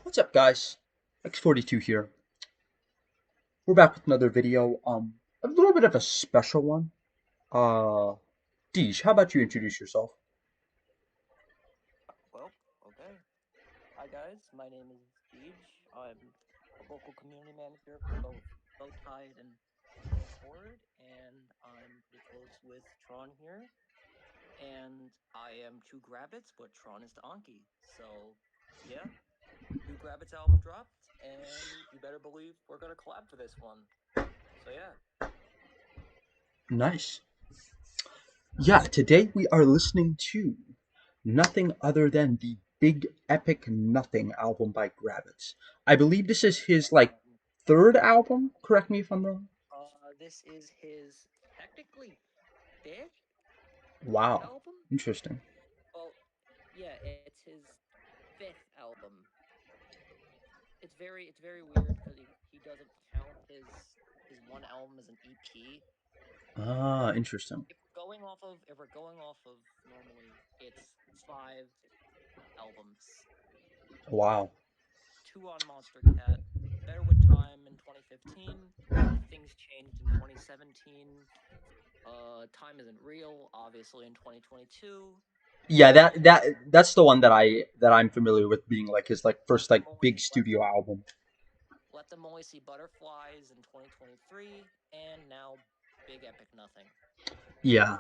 What's up, guys? X42 here. We're back with another video. A little bit of a special one. Deej, how about you introduce yourself? Well, okay. Hi guys, my name is Deedge. I'm a local community manager for both Bowtied and Horde, and I'm pretty close with Tron here. And I am to Grabbitz, but Tron is to Anki. So, yeah, new Grabbitz album dropped, and you better believe we're gonna collab for this one. So yeah. Nice. Yeah, today we are listening to nothing other than the Big Epic Nothing album by Grabbitz. I believe this is his, third album? Correct me if I'm wrong. This is his technically fifth Wow. album. Interesting. Well, yeah, it's his fifth album. It's very weird because he doesn't count his one album as an EP. Ah, interesting. If we're going off of normally, it's 5 albums. Wow. 2 on Monster Cat, Better With Time in 2015, Things Changed in 2017, Time Isn't Real, obviously in 2022. Yeah, that's the one that I'm familiar with being his first big studio album. Let Them Only See Butterflies in 2023, and now Big Epic Nothing. Yeah,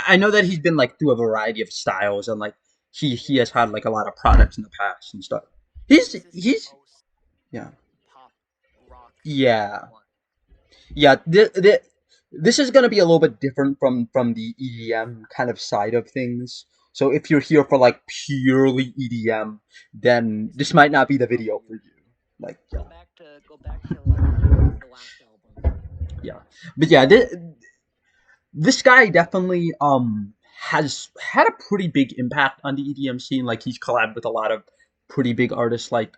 I know that he's been through a variety of styles, and he has had a lot of products in the past and stuff. He's yeah pop rock. Yeah. This is gonna be a little bit different from the EDM kind of side of things. So if you're here for purely EDM, then this might not be the video for you. Go back to the last album. Yeah, but yeah, this guy definitely has had a pretty big impact on the EDM scene. He's collabed with a lot of pretty big artists like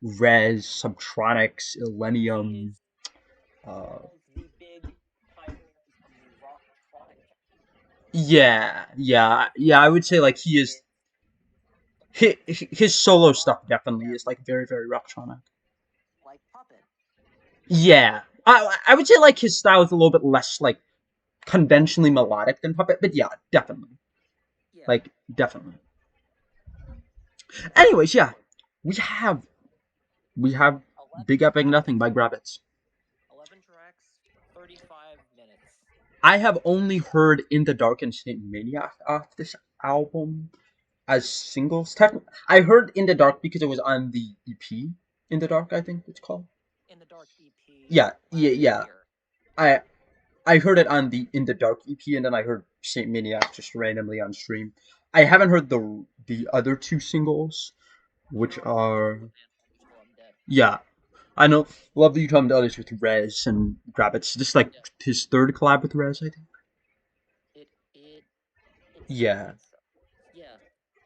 Rez, Subtronics, Illenium. The big pioneers of the rock. Yeah. I would say he is. His solo stuff definitely is very rocktronic. Like Puppet. Yeah, I would say his style is a little bit less conventionally melodic than Puppet, but yeah, definitely. Yeah. Definitely. Anyways, yeah, we have 11 Big Epic Nothing by Grabbitz. 11 tracks, 35 minutes. I have only heard In the Dark and Maniac off this album as singles. I heard In the Dark because it was on the EP. In the Dark, I think it's called. In the Dark EP. Yeah. I heard it on the In the Dark EP, and then I heard Saint Maniac just randomly on stream. I haven't heard the other 2 singles, which are yeah. I know Love You Til I'm Dead is with Rez and Grabbitz. Just his third collab with Rez, I think. Yeah. Yeah.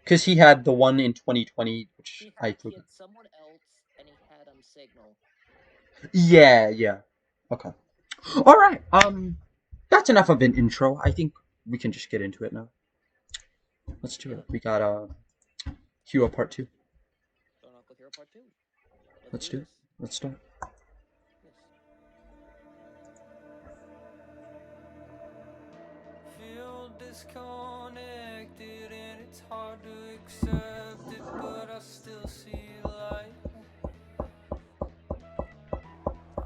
Because he had the one in 2020, which I forgot. He had someone else, and he had Signal. Yeah. Okay. All right. That's enough of an intro. I think we can just get into it now. Let's do it. We got Hero Part 2. Starting off with Hero Part 2. Let's do it. Let's start. Feel disconnected and it's hard to accept it, but I still see light.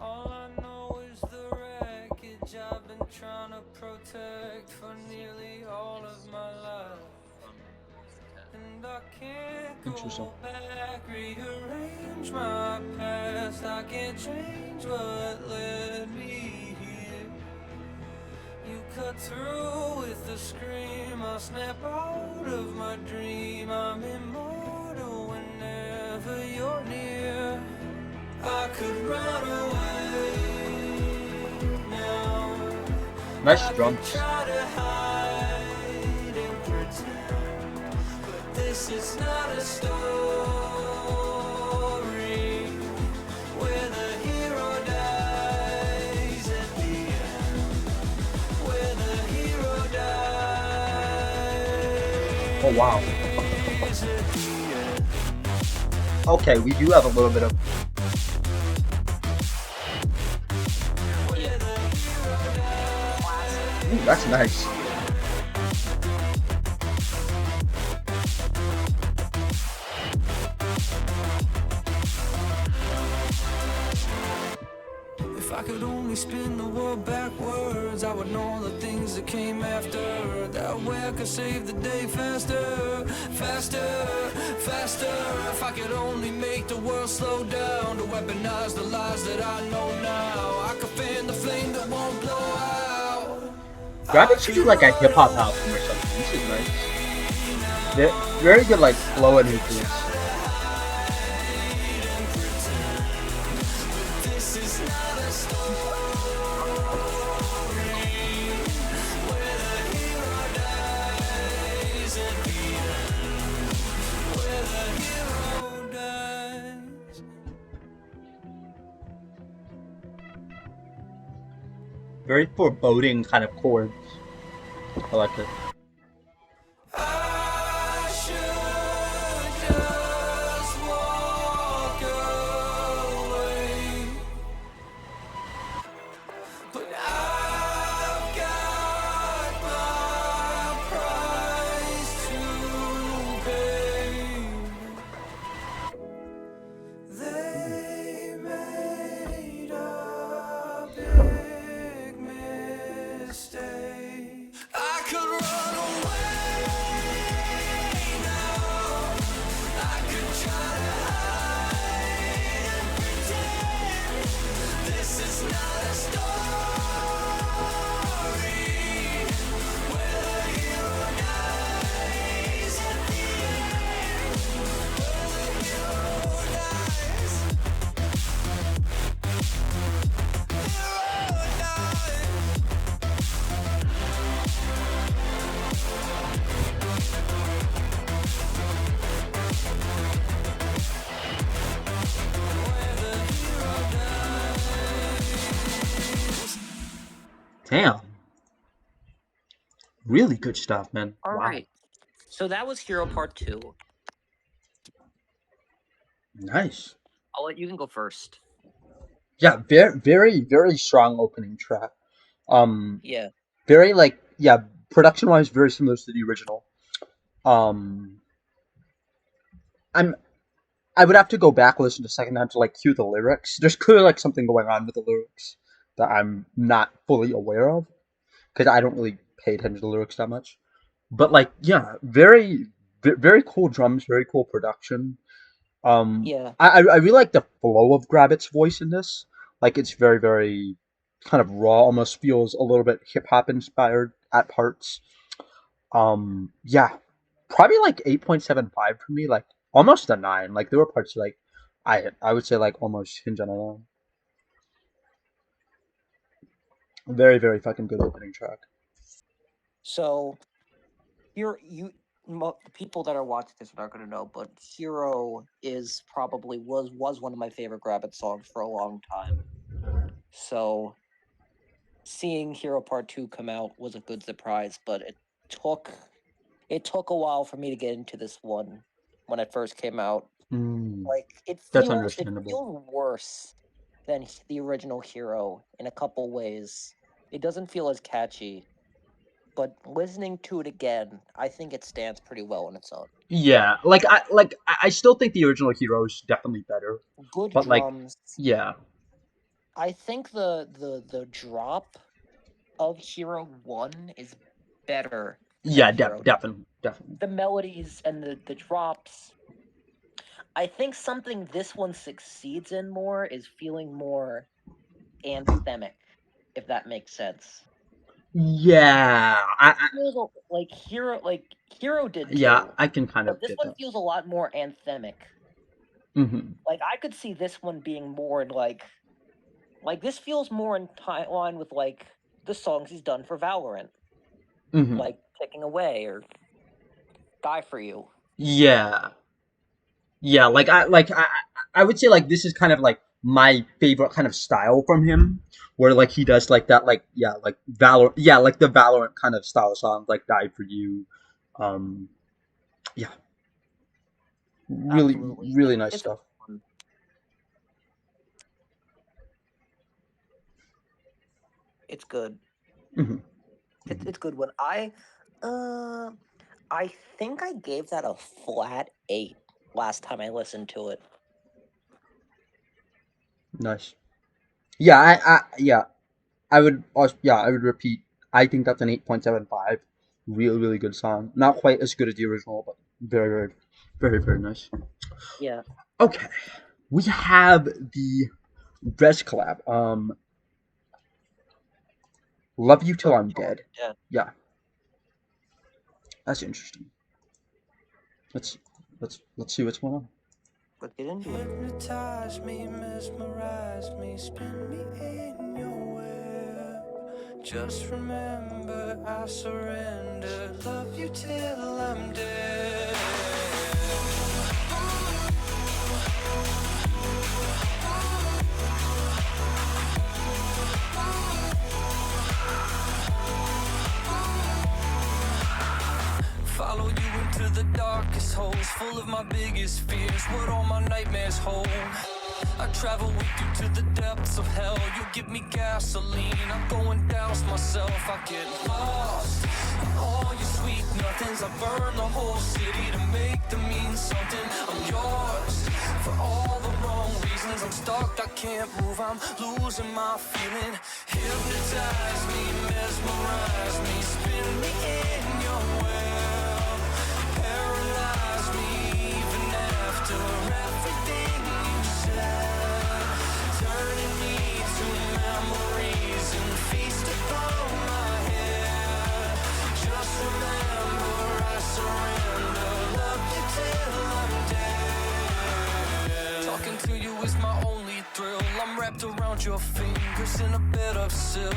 All I know is the wreckage I've been trying to protect for nearly all of my life. And I can't go back, rearrange my past. I can't change what led me here. You cut through with a scream, I'll snap out of my dream. I'm immortal whenever you're near. I could run away now. Nice drums. Try to hide and pretend, but this is not a story where the hero dies at the end. Where the hero dies. Oh wow. At the end. Okay, we do have a little bit of. Yeah. Classic. Ooh, that's nice. If I could only spin the world backwards, I would know the things that came after. That way I could save the day faster, faster, faster. If I could only make the world slow down to weaponize the lies that I know now, I could fan the flame that won't blow out. Grabbitz should do like a hip hop album or something. This is nice. Very good, like flow and influence. Very foreboding kind of chords. I like it. I should just walk away, but I've got my price to pay. They made a big mistake. I could run away now. I could try to hide and pretend this is not a story where the hero dies at the end, where the hero dies. Hero dies. Damn. Really good stuff, man. All Wow. right. So that was Hero Part 2. Nice. You can go first. Yeah, very strong opening track. Yeah. Very like, yeah, production wise, very similar to the original. Um, I would have to go back listen to second time to like hear the lyrics. There's clearly like something going on with the lyrics that I'm not fully aware of because I don't really pay attention to the lyrics that much. But like, yeah, very cool drums, very cool production. Yeah. I really like the flow of Grabbitz's voice in this. Like it's very kind of raw, almost feels a little bit hip hop inspired at parts. Yeah, probably like 8.75 for me, like almost a 9. Like there were parts like I would say like almost hinge on a 9. Very fucking good opening track. So the people that are watching this are not going to know, but Hero is probably was one of my favorite Grabbitz songs for a long time. So seeing Hero Part 2 come out was a good surprise, but it took a while for me to get into this one when it first came out. Like That's it understandable. feels worse than the original Hero in a couple ways. It doesn't feel as catchy, but listening to it again, I think it stands pretty well on its own. Yeah, I still think the original Hero is definitely better. Good But like, drums. yeah, I think the drop of Hero 1 is better. yeah, than Hero. definitely. The melodies and the drops. I think something this one succeeds in more is feeling more anthemic, if that makes sense. Yeah, Feels like Hero did too. yeah, I can kind of But this get one that. feels a lot more anthemic. Mm-hmm. Like I could see this one being more like this feels more in line with like the songs he's done for Valorant, Mm-hmm. like Taking Away or Die For You. Yeah, yeah, I would say like this is kind of like my favorite kind of style from him, where like he does like that, like yeah, like like the Valorant kind of style songs, like Die For You, um, yeah. Really, Absolutely. really nice It's stuff. fun. It's good. Hmm. It's good. When I think I gave that a flat 8 last time I listened to it. Nice. Yeah, yeah, I would also, yeah, I would repeat. I think that's an 8.75. Really, really good song. Not quite as good as the original, but very, very, very, very nice. Yeah. Okay, we have the Res collab. Love You Till Love I'm Till I'm Dead. Dead. Yeah, that's interesting. Let's let's see what's going on. Let's get into it. Hypnotize me, mesmerize me, spin me in your web. Just remember I surrender. Love you till I'm dead. Follow you into the darkest holes, full of my biggest fears, what all my nightmares hold. I travel with you to the depths of hell. You give me gasoline, I'm going douse myself. I get lost in all your sweet nothings. I burn the whole city to make them mean something. I'm yours for all the wrong reasons. I'm stuck, I can't move, I'm losing my feeling. Hypnotize me, mesmerize me, spin me in your web. Paralyze me even after everything you said. Turning me to memories and feast upon my head. Just remember I surrender. Love you till I'm dead. Talking to you is my only thrill. I'm wrapped around your fingers in a bed of silk.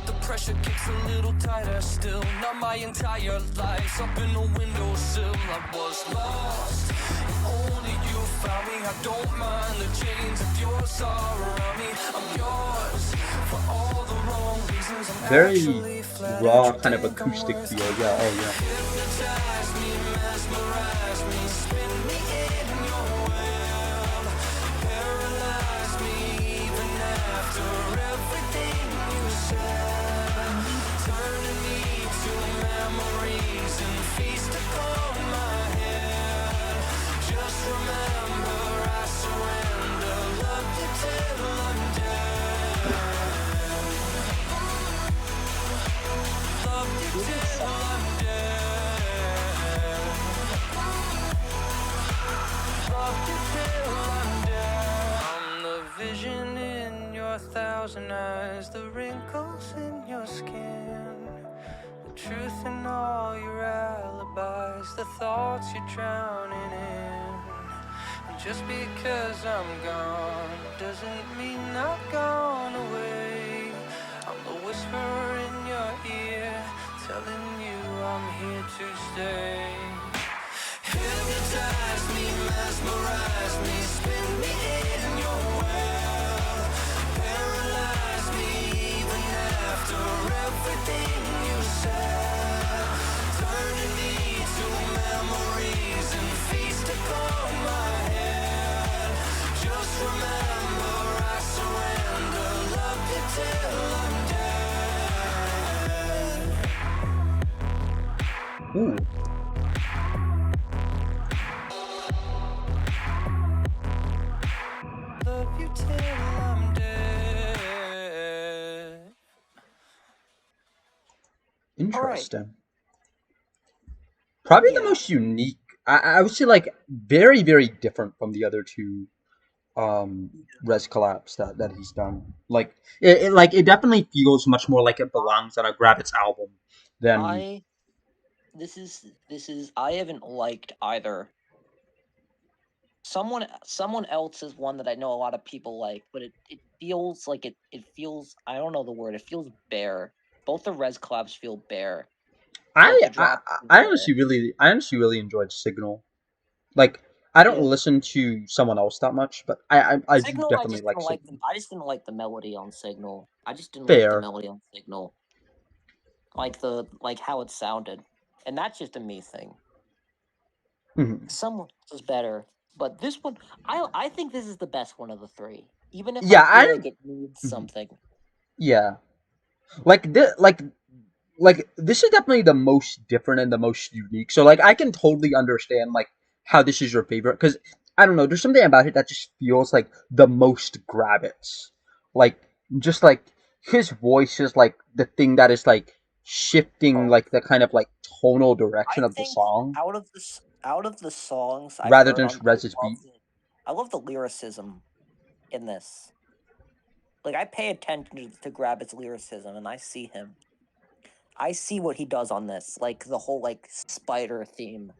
The pressure kicks a little tighter still. Not my entire life up in the windowsill. I was lost, and only you found me. I don't mind the chains if yours are around me. I'm yours for all the wrong reasons. I'm Very actually flattered raw, you kind of think I'm acoustic worth feel. it. Yeah. Oh yeah. Hypnotize me, mesmerize me, spin me in your web. Paralyze me even after everything you said. Turning me to memories and feast upon my head. Just remember I surrender. Love you till I'm dead. Love you till I'm dead. Love you till I'm dead. I'm the vision in your thousand eyes, the wrinkles in your skin, the truth in all your alibis, the thoughts you're drowning in. And just because I'm gone doesn't mean I've gone away. I'm the whisper in your ear, telling you I'm here to stay. Hypnotize me, mesmerize me, spin me in your web. Paralyze me even after everything you said. Turning me to memories and feast upon my head. Just remember I surrender. Love you till I'm dead. Ooh. Love you till I'm dead. Interesting. Probably the Yeah. most unique. I would say like very, very different from the other two res collabs that he's done. Like it definitely feels much more like it belongs on a Grabbitz album than This is I haven't liked either. Someone else is one that I know a lot of people like, but it feels like it feels, I don't know the word, it feels bare. Both the res collabs feel bare. Like I the I, drop is I bare. honestly really enjoyed Signal. Like I don't Yeah. listen to someone else that much, but I do Signal, definitely like Signal. I just didn't like the melody on Signal. I just didn't like the Fair. melody on Signal. Like how it sounded. And that's just a me thing. Someone else is better, but this one, I think this is the best one of the three. Even if I Yeah, feel like it needs something. yeah. Like like this is definitely the most different and the most unique. So like I can totally understand like how this is your favorite because I don't know, there's something about it that just feels like the most Grabbitz. Like just like his voice is like the thing that is like shifting Oh, like the kind of like tonal I direction of the think song out of the songs I've rather heard than on just this, Rez's beat. I love the lyricism in this. Like I pay attention to Grabbit's lyricism, and I see him. I see what he does on this, like the whole like spider theme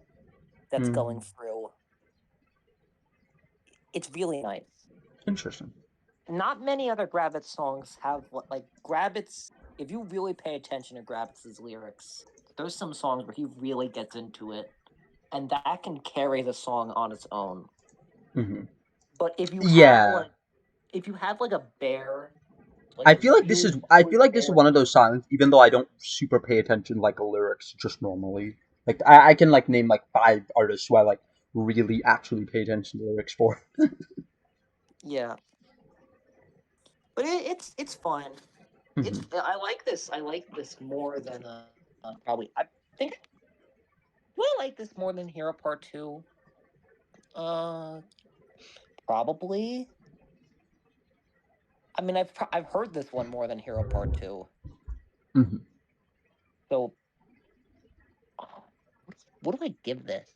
that's going through. It's really nice. Interesting. Not many other Grabbitz songs have like Grabbitz. If you really pay attention to Grabbitz's lyrics, there's some songs where he really gets into it, and that can carry the song on its own. But if you Yeah. have like a bare, like I a feel like this is really, I really feel like this is bare, one of those songs, even though I don't super pay attention like lyrics just normally. Like I can like name like 5 artists who I like really actually pay attention to lyrics for. yeah. But it's fun. It's I like this. I like this more than probably. I think. Do I like this more than Hero Part 2? Probably. I mean, I've heard this one more than Hero Part 2. So, what do I give this?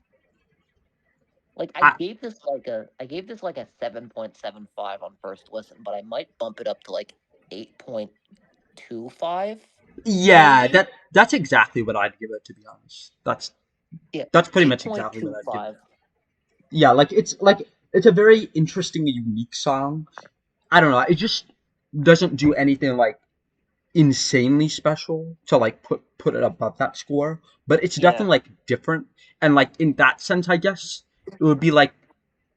Like I gave this like a 7.75 on first listen, but I might bump it up to like 8.25. Yeah, Maybe. that's exactly what I'd give it, to be honest. Yeah, That's pretty much exactly what I'd give it. 8.25. Yeah, like it's a very interesting, unique song. I don't know, it just doesn't do anything like insanely special to like put it above that score, but it's Yeah. definitely like different, and like in that sense, I guess it would be like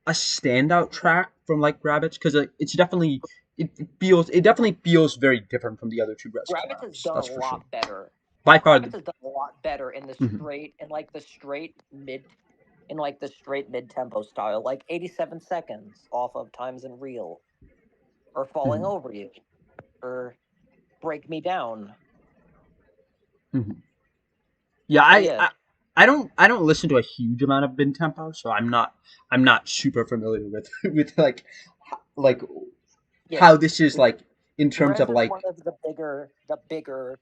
a standout track from like Grabbitz because it's definitely it definitely feels very different from the other two Rez Grabbitz has collabs. done That's a for sure. lot better. By far, Grabbitz has done a lot better in the straight mid tempo style, like 87 seconds off of Times and Real, or Falling Over You, or Break Me Down. Yeah, Yeah. I don't listen to a huge amount of mid tempo, so I'm not super familiar with with like how this is like in terms Rez of is like one of the bigger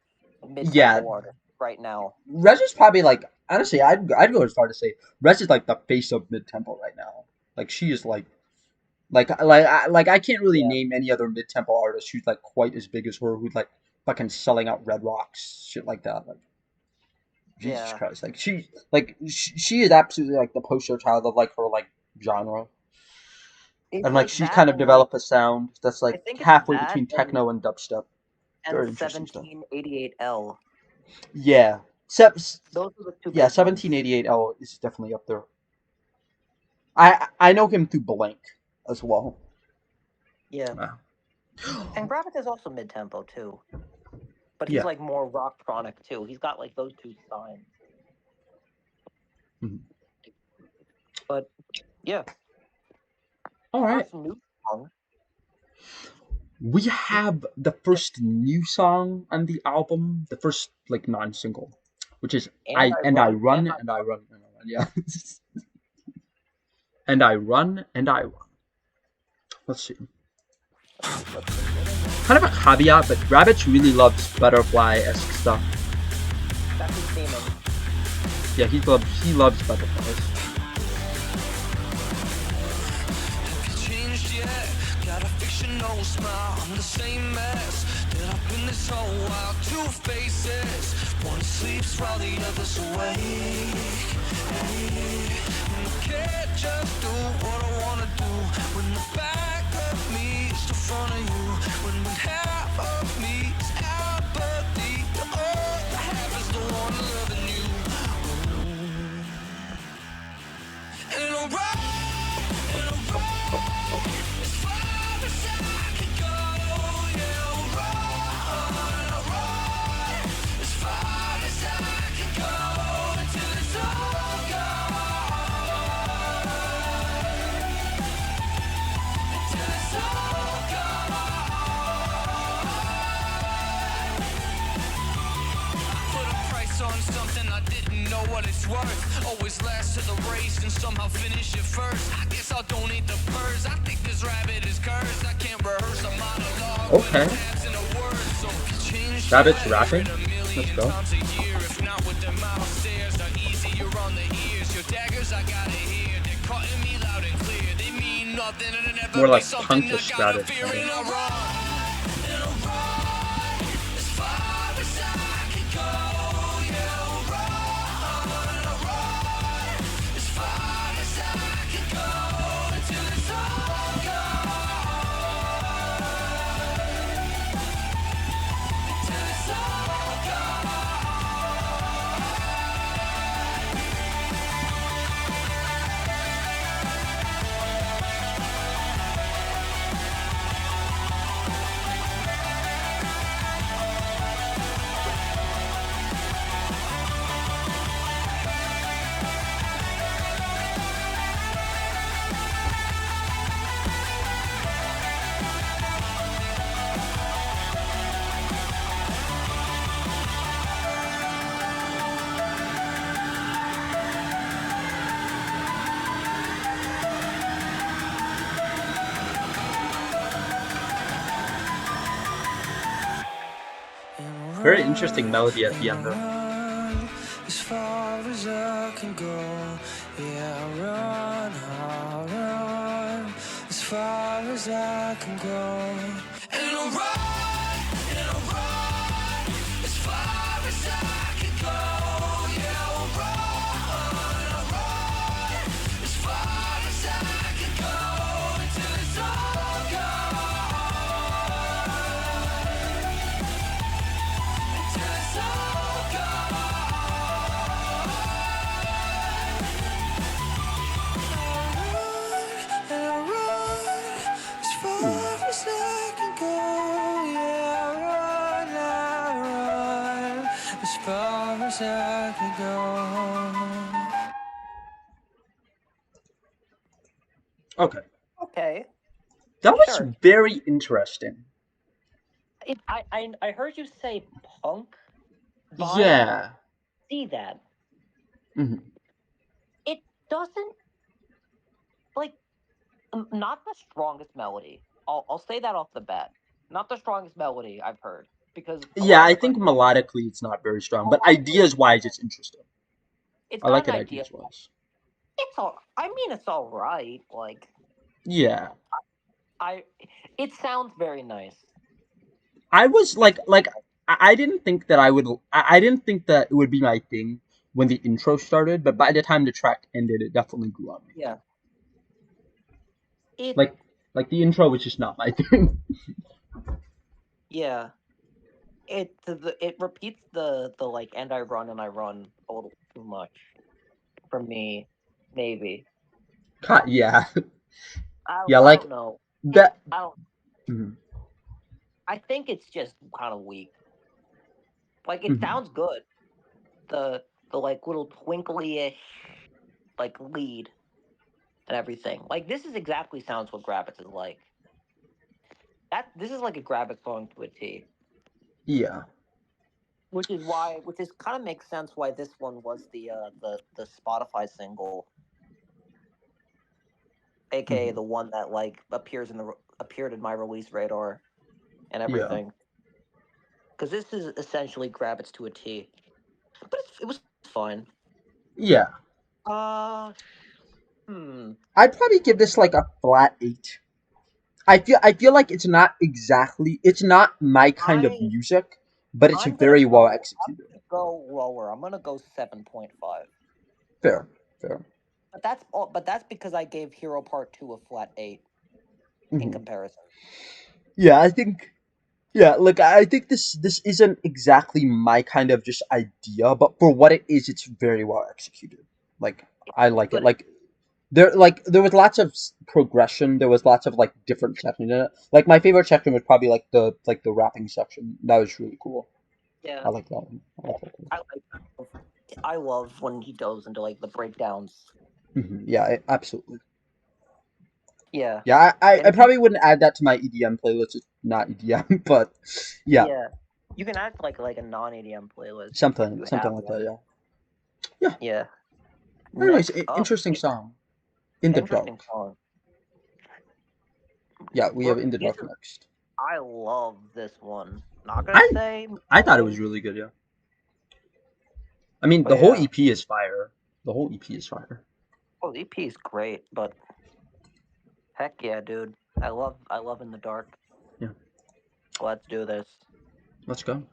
mid yeah. tempo artists right now. Rez is probably like honestly, I'd go as far to say Rez is like the face of mid tempo right now. Like she is like I can't really name any other mid tempo artist who's like quite as big as her, who's like fucking selling out Red Rocks shit like that. Like Jesus Christ, like she is absolutely like the poster child of like her like genre. It's And like she's kind of developed a sound that's like halfway between techno and dubstep. Very interesting stuff. 1788L. Yeah. Those are the two. Yeah, 1788L is definitely up there. I know him through Blank as well. Yeah. And Grabbitz is also mid tempo too. But he's like more rocktronic too. He's got like those two signs. But yeah. All right. First new song. We have the first new song on the album, the first like non-single, which is I Run. Yeah. And I Run. Let's see. Kind of a caveat, but Grabbitz really loves butterfly-esque stuff. That's his theme. Yeah, he loves butterflies. Got a fictional smile, I'm the same mess. That up in this whole while, two faces. One sleeps while the other's awake. And I can't just do what I wanna do when the back of me is the front of you. When half of me is apathy, the other half is the one loving you. And I'll ride. what it's worth. Always last to the race and somehow finish it first. I guess I'll donate the purse. I think this rabbit is cursed. I can't rehearse a monologue. Okay. Grabbitz rapping. Let's go. If not with the mouth stares, not easier on the ears. Your daggers, I gotta hear. They're cutting me loud and clear. They mean nothing and it never More like be something I punkish gotta Grabbitz. fear. And I run, and I run as far as I can go. Yeah, I'll run, and I run as far as I can go until it's all gone. Until it's all gone. Very interesting melody at the end though. As far as I can go, yeah, I'll run as far as I can go. And I'll run as far as I can go. Yeah, I'll run as far as I can go until it's all gone. Until it's all gone. And I run as far as I can go. Yeah, I run as far as I can go. Okay. Okay. That was Sure. very interesting. I heard you say punk. Vibe. Yeah. See that. Mhm. It doesn't like not the strongest melody. I'll say that off the bat. Not the strongest melody I've heard because a Yeah, lot I of think my- melodically it's not very strong, but ideas wise it's interesting. it's I got like an it idea. ideas wise. It's all. I mean, it's all right. Like Yeah. it sounds very nice. I was like I didn't think that I didn't think that it would be my thing when the intro started, but by the time the track ended it definitely grew on me. Yeah. It Like the intro was just not my thing. yeah. It repeats the like and I run a little too much for me, maybe. Yeah. I Yeah, I like don't know. that I don't. Mhm. I think it's just kind of weak. Like it Mhm. sounds good. The like little twinkly-ish like lead and everything. Like this is exactly sounds what Grabbitz is like. This is like a Grabbitz song to a T. Yeah. Which is kind of makes sense why this one was the Spotify single, aka the one that like appeared in my release radar and everything. Because this is essentially Grabbitz to a T, but it was fine. Yeah. Hmm. I'd probably give this like a flat 8. I feel like it's not my kind of music, but it's very well executed. I'm gonna go lower. I'm gonna go 7.5. Fair. But that's because I gave Hero Part 2 a flat 8 in comparison. Yeah, I think. Yeah, look, I think this isn't exactly my kind of just idea, but for what it is, it's very well executed. Like I like it. Like there was lots of progression. There was lots of like different sections in it. Like my favorite section was probably like the rapping section. That was really cool. Yeah, I like that one. I love when he goes into like the breakdowns. Yeah, absolutely. Yeah. Yeah, I probably wouldn't add that to my EDM playlist. It's not EDM, but yeah. Yeah. You can add like a non-EDM playlist. Something like that, yeah. Yeah. Anyways, Next up, interesting song. In the interesting Dark. song. Yeah, we have In the This Dark is, next. I love this one. Not gonna I say. I thought it was really good. Yeah. I mean, But the whole yeah. EP is fire. The whole EP is fire. Well, the EP is great, but heck yeah, dude. I love In the Dark. Yeah. Let's do this. Let's go.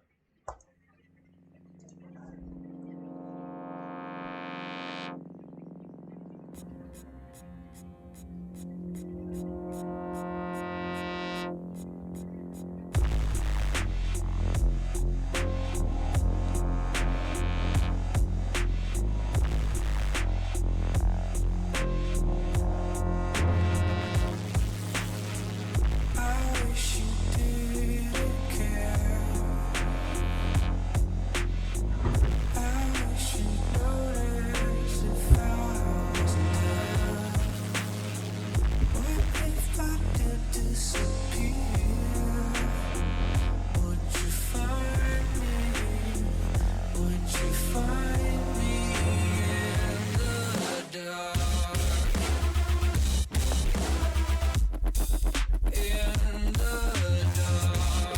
I wish you didn't care. I wish you noticed if I wasn't there. What if I did disappear? Would you find me? Would you find me in the dark? In the dark.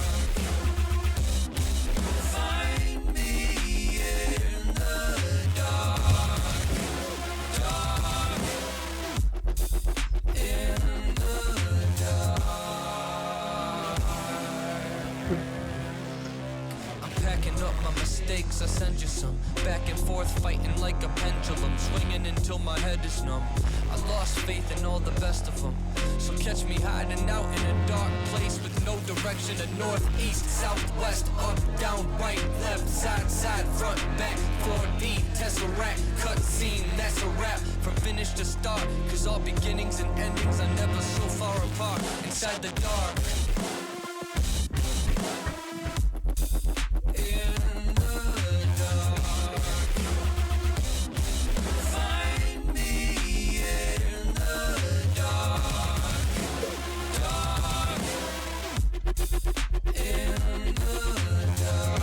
Find me in the dark. Dark. In the dark. I'm packing up my mistakes, I send you some. Back and forth fighting like a pendulum, swinging until my head is numb. I lost faith in all the best of them. So catch me hiding out in a dark place with no direction to north, east, southwest, up, down, right, left, side, front, back, 4D, tesseract, cutscene, that's a wrap. From finish to start, cause all beginnings and endings are never so far apart. Inside the dark. In the dark. Find me in the dark. Dark. In the dark.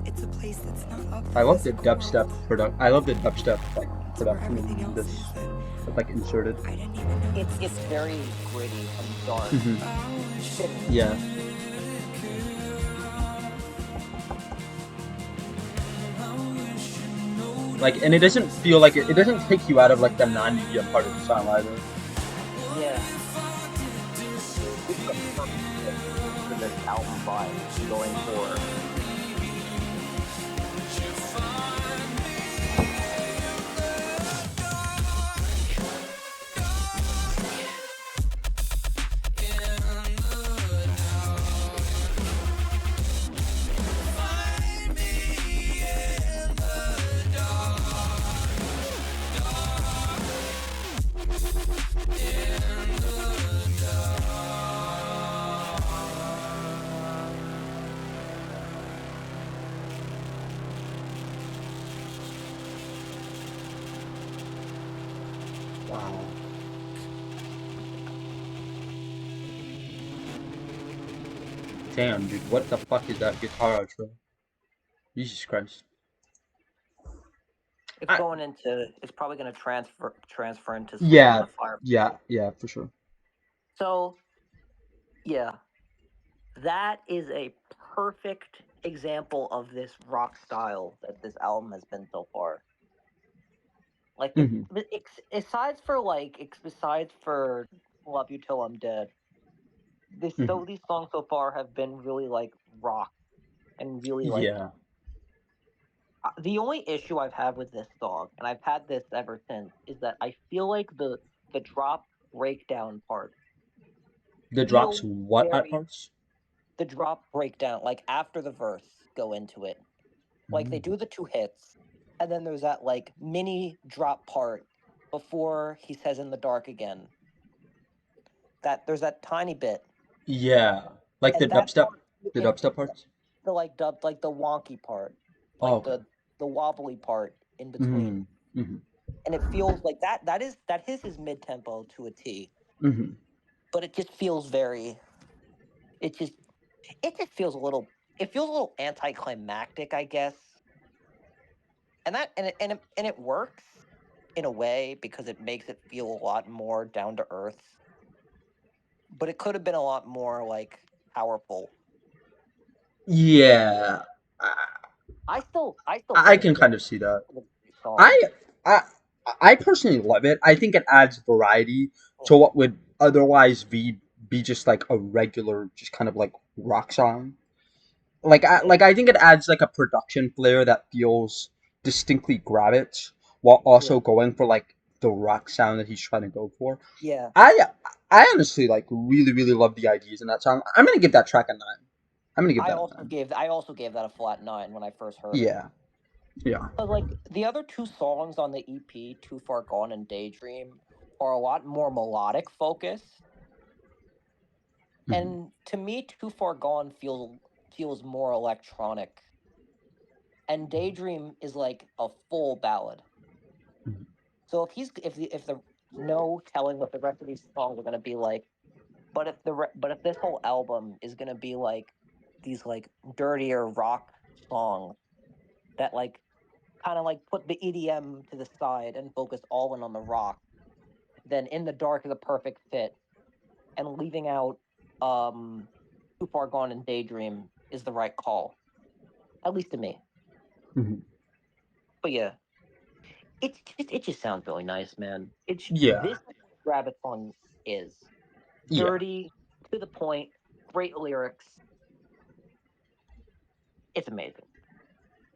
It's a place that's not up I for love this the dubstep world. production. I love the dubstep like It's where production everything in else this. is that It's like inserted. I didn't even know It's existed. very gritty and dark. Yeah. Like, and it doesn't feel like it doesn't take you out of like the non-medium part of the song either. Yeah. It's the perfect fit for this album vibe going forward. Wow. Damn, dude, what the fuck is that guitar outro? Jesus Christ. It's I- going into. It's probably going to transfer into Smoke Yeah, on the Fire. yeah, for sure. So, yeah, that is a perfect example of this rock style that this album has been so far. Like, Mhm. besides for Love You Till I'm Dead, these songs so far have been really like rock and really like. Yeah. The only issue I've had with this song, and I've had this ever since, is that I feel like the drop breakdown part. The drops feels what at very- parts? The drop breakdown, like after the verse, go into it. Like they do the two hits, and then there's that like mini drop part before he says "in the dark" again. That there's that tiny bit. Yeah. Like the And that dubstep part the is dubstep parts? the like the wonky part, like Oh, okay. the wobbly part in between. Mhm. And it feels like that his mid tempo to a T, Mhm. but it just feels very it just feels a little anticlimactic, I guess. And it works in a way because it makes it feel a lot more down to earth. But it could have been a lot more like powerful. Yeah, I still I think can kind of see that. it's a great song. I I personally love it. I think it adds variety to what would otherwise be just like a regular, just kind of like rock song. I think it adds like a production flair that feels distinctly Grabbitz while also going for like the rock sound that he's trying to go for. Yeah. I honestly like really love the ideas in that song. I'm gonna give that track a 9. I'm gonna give that a 9. I also gave that a flat 9 when I first heard it. Yeah. But like the other two songs on the EP, Too Far Gone and Daydream, are a lot more melodic focused. Mhm. And to me, Too Far Gone feels more electronic. And Daydream is like a full ballad. Mhm. So if the no telling what the rest of these songs are gonna be like, but if this whole album is gonna be like these like dirtier rock songs that like kind of like put the EDM to the side and focus all in on the rock, then In the Dark is a perfect fit, and leaving out Too Far Gone and Daydream is the right call, at least to me. Mhm. But yeah, it just sounds really nice, man. Yeah. This Rabbit song is Yeah. dirty, to the point, great lyrics. It's amazing.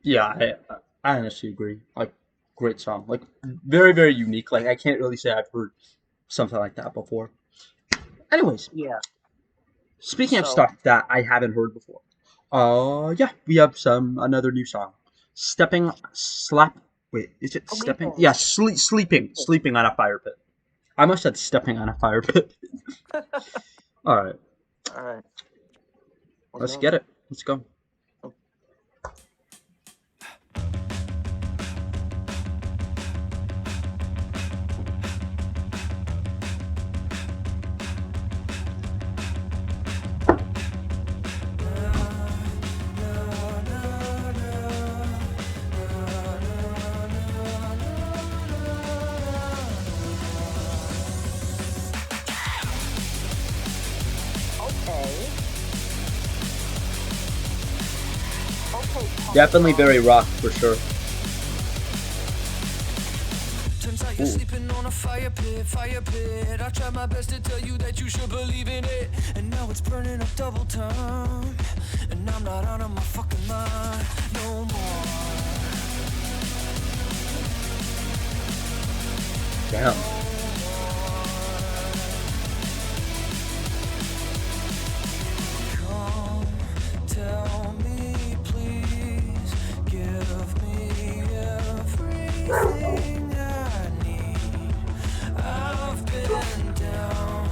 Yeah, I honestly agree. Like, great song. Like, very unique. Like, I can't really say I've heard something like that before. Anyways, Yeah. speaking of So- stuff that I haven't heard before, yeah, we have another new song. Stepping, slap. Wait, is it stepping? Sleeping. Yeah, sleeping on a fire pit. I must have said stepping on a fire pit. All right, All right. let's get it. Let's go. Definitely very rock for sure. Turns out you're sleeping on a fire pit. I tried my best to tell you that you should believe in it, and now it's burning up double time, and I'm not out of my fucking mind no more. Damn. Come, tell me, please, give me everything I need. I've been down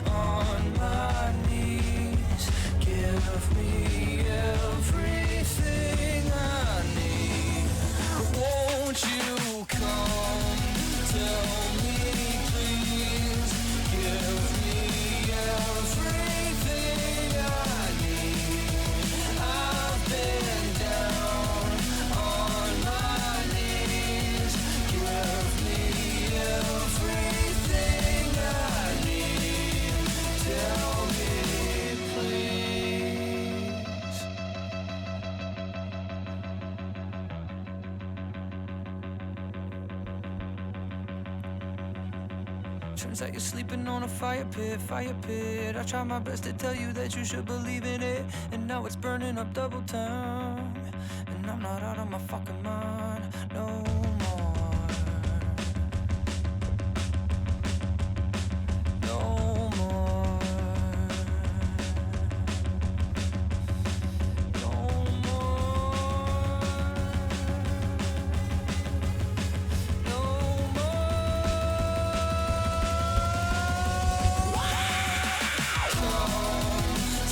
on my knees. Give me everything I need. Won't you come, tell me, please, give me everything I need. I've been down on my knees. Give me everything I need. Tell me, please. Turns out you're sleeping on a fire pit. I try my best to tell you that you should believe in it, and now it's burning up double time, and I'm not out of my fucking mind no more. No more. No more. No more.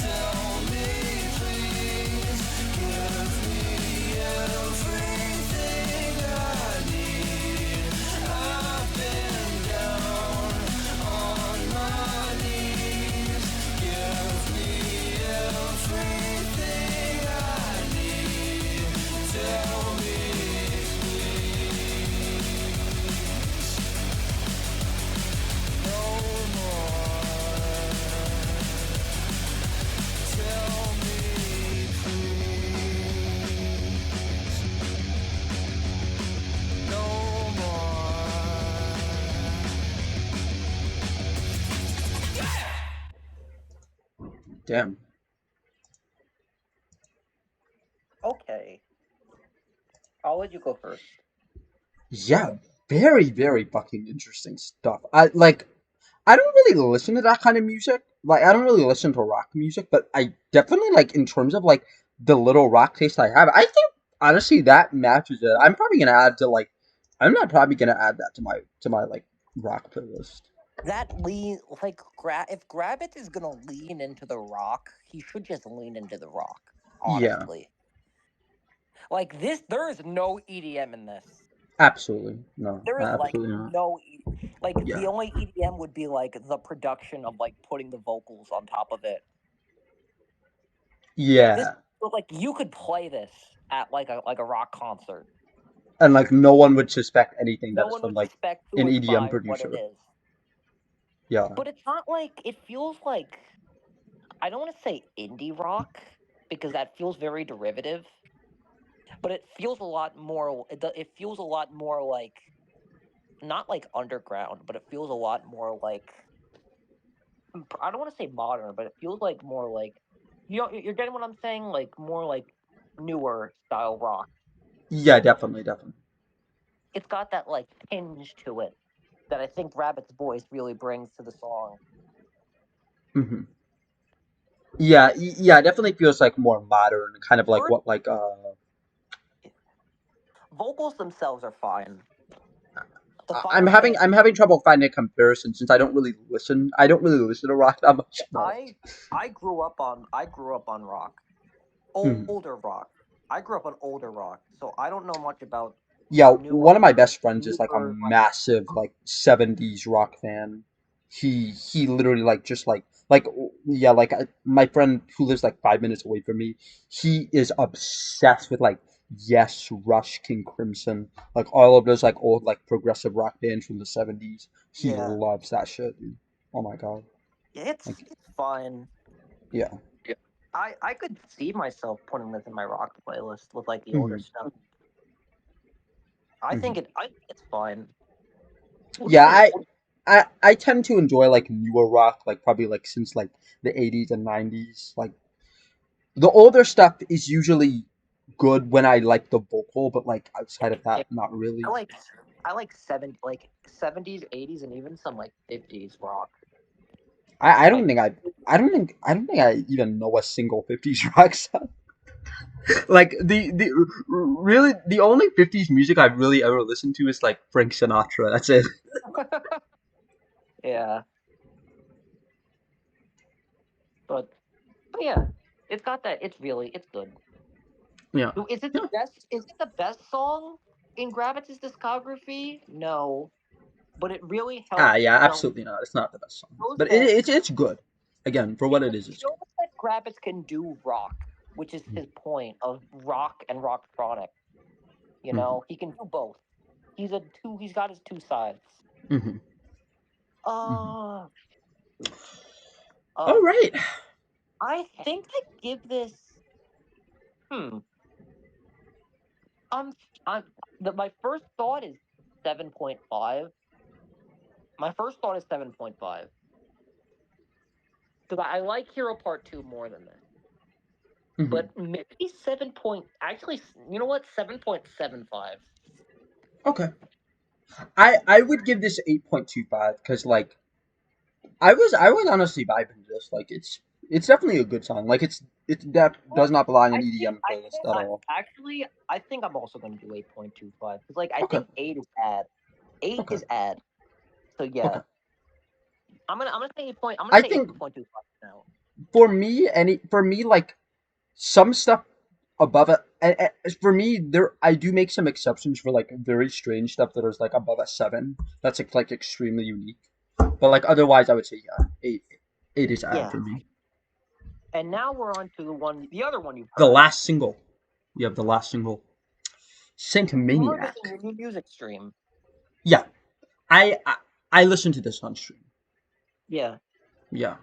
Tell me, please, give Damn. Okay. I'll let you go first. Yeah, very, very fucking interesting stuff. I don't really listen to that kind of music. Like, I don't really listen to rock music, but I definitely like in terms of like the little rock taste I have. I think honestly that matches it. I'm probably gonna add to like, I'm not probably gonna add that to my like rock playlist. That if Grabbitz is gonna lean into the rock, he should just lean into the rock. Yeah, Honestly, like this, there is no EDM in this. absolutely no, There is like absolutely not. no, like Yeah, the only EDM would be like the production of like putting the vocals on top of it. Like this, yeah, like you could play this at like a rock concert. and like no one would suspect anything that No is one from would like suspect an who is EDM by what it producer. is. Yeah, But it's not like it feels like I don't want to say indie rock because that feels very derivative. But it feels a lot more. It feels a lot more like not like underground, but it feels a lot more like I don't want to say modern, but it feels like more like you're getting what I'm saying, like more like newer style rock. yeah, definitely, definitely. It's got that like tinge to it that I think Rabbit's voice really brings to the song. Hmm. Yeah, yeah, it definitely feels like more modern, kind of like Word what like vocals themselves are fine. The I'm having trouble finding a comparison since I don't really listen to rock that much. But I grew up on rock, hmm. older rock. I grew up on older rock, so I don't know much about Yeah, one newer of my best friends is like a newer like massive like 70s rock fan. He literally like just like yeah, like my friend who lives like 5 minutes away from me, he is obsessed with like Yes, Rush, King Crimson, like all of those like old like progressive rock bands from the 70s. He yeah. loves that shit, dude. Oh my god. Like It's fine. yeah. Yeah. I could see myself putting this in my rock playlist with like the older Hmm. stuff. I Hmm. think it's fine. What do you Yeah, think? I tend to enjoy like newer rock, like probably like since like the 80s and 90s. Like the older stuff is usually good when I like the vocal, but like outside of Yeah, that, not I really. like like 70s, 80s, and even some like 50s rock. I don't Like think I don't think I even know a single 50s rock song. Like really the only 50s music I've really ever listened to is like Frank Sinatra. That's it. yeah, but yeah, it's got that. It's good. Yeah. Is it the Yeah. best? Is it the best song in Gravitz' discography? No, but it really Ah, helps yeah, show absolutely not. It's not the best song, shows but that it's good. Again, for what it is, it it's shows that Grabbitz can do rock, which is good. his point of rock and rocktronic. You Hmm. know, he can do both. He's got his two sides. Hmm. Hmm. Uh, shoot. All uh, right. I think I give this. Hmm. I'm. I'm. My first thought is 7.5. My first thought is 7.5 because I like Hero Part Two more than this. Hmm. But maybe 7 point. Actually, you know what? 7.75. Okay. I would give this 8.25 because like I was honestly vibing to this. Like it's definitely a good song. Like it's that does not belong in EDM I playlist think at all. I think I'm also going to do 8.25 because like I Okay. think 8 is ad. 8 Okay. is ad. So Okay. yeah, I'm gonna say 8 point. I'm gonna I say think 8.25 now. for me like some stuff above it for me there I do make some exceptions for like very strange stuff that is like above a 7. That's like extremely unique. But like otherwise I would say yeah, 8 8 is ad Yeah, for me. and now we're on to the other one you've The heard. last single. We have the last single. Saint You heard this Maniac. in your new music stream. Yeah. I I listened to this on stream. Yeah, Yeah.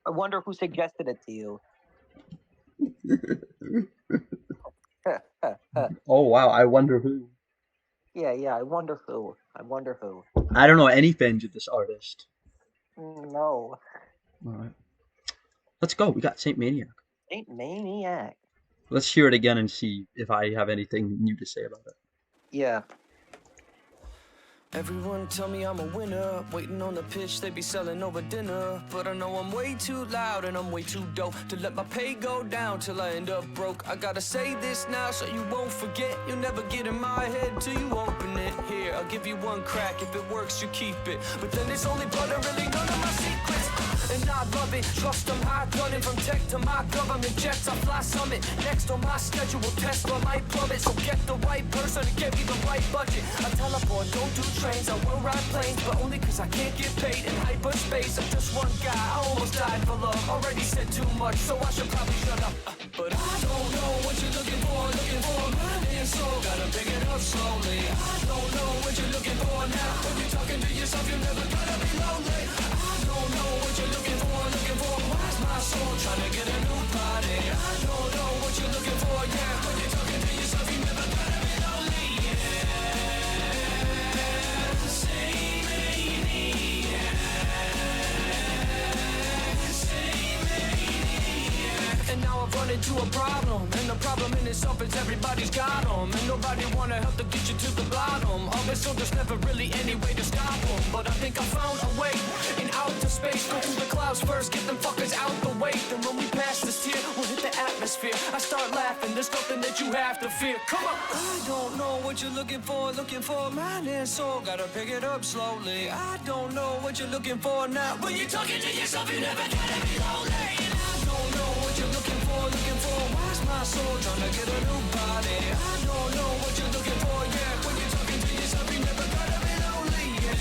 I wonder who suggested it to you. Oh wow, I wonder who. Yeah, I wonder who. I wonder who. I don't know any fans of this artist. No. Alright. Let's go. We got Saint Maniac. Saint Maniac. Let's hear it again and see if I have anything new to say about it. Yeah. Everyone tell me I'm a winner, waiting on the pitch, they be selling over dinner. But I know I'm way too loud and I'm way too dope to let my pay go down till I end up broke. I gotta say this now so you won't forget. You'll never get in my head till you open it. Here, I'll give you one crack, if it works you keep it. But then it's only butter, really none of my secrets. And I love it, trust them high gunning from tech to my government jets. I fly summit, next on my schedule, Tesla light plummet. So get the right person and get me the right budget. I teleport, don't do trains, I will ride planes, but only cause I can't get paid in hyperspace. I'm just one guy, I almost died for love. Already said too much, so I should probably shut up. But I don't know what you're looking for mind and soul, gotta pick it up slowly. I don't know what you're looking for now. When you're talking to yourself, you're never gonna be lonely. I don't know what you're looking for. Why's my soul trying to get a new body? I don't know what you're looking for, yeah. When you're talking to yourself, you're never gonna be lonely, yeah. Say maybe, and now I've run into a problem, and the problem in itself is everybody's got them, and nobody wanna help to get you to the bottom of it, so there's never really any way to stop them. But I think I found a way in outer space, go through the clouds first, get them fuckers out the way. Then when we pass this tier, we'll hit the atmosphere. I start laughing, there's nothing that you have to fear. Come on! I don't know what you're looking for, mind and soul, gotta pick it up slowly. I don't know what you're looking for now. When you're talking to yourself, you're never gonna be lonely. I don't know what you're looking for. Why's my soul trying to get a new body? I don't know what you're looking for, yeah. When you're talking to yourself, you're never gonna be lonely, yeah.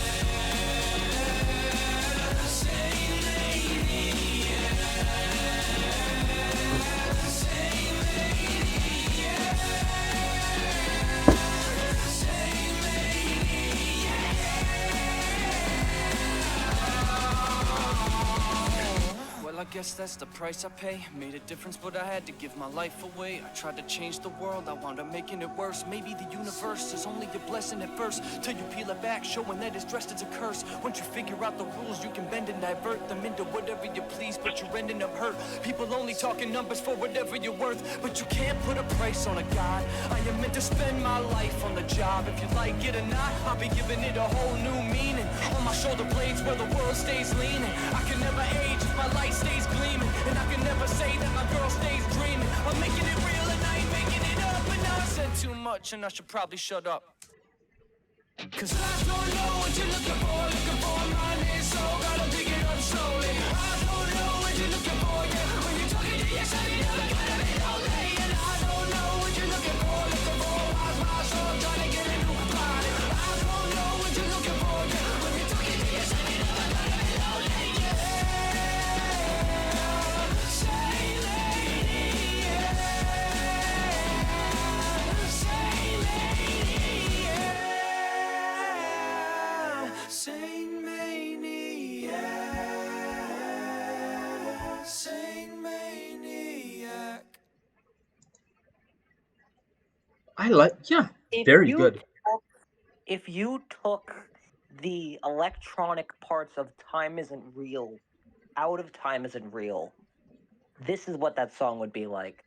Say maybe, say maybe, say maybe, well, I guess that's the price I pay. Made a difference, but I had to give my life away. I tried to change the world, I wound up making it worse. Maybe the universe is only a blessing at first, till you peel it back, showing that it's dressed as a curse. Once you figure out the rules, you can bend and divert them into whatever you please, but you're ending up hurt. People only talking numbers for whatever you're worth, but you can't put a price on a God. I am meant to spend my life on the job. If you like it or not, I'll be giving it a whole new meaning. On my shoulder blades where the world stays leaning. I can never age if my light stays gleaming, and I can never say that my girl stays dreaming. I'm making it real and I ain't making it up, and now I said too much and I should probably shut up. Cause I don't know what you're looking for, mind and soul, gotta pick it up slowly. I don't know what you're looking for, yeah. When you're talking to yourself, you're never gonna be lonely. And I don't know what you're looking for, why's my soul trying to get a new body? I don't know what you're looking for, yeah. When you're talking to yourself, you're never gonna be lonely, yeah. I like, yeah, If very you good. took- If you took the electronic parts of Time Isn't Real out of Time Isn't Real, this is what that song would be like.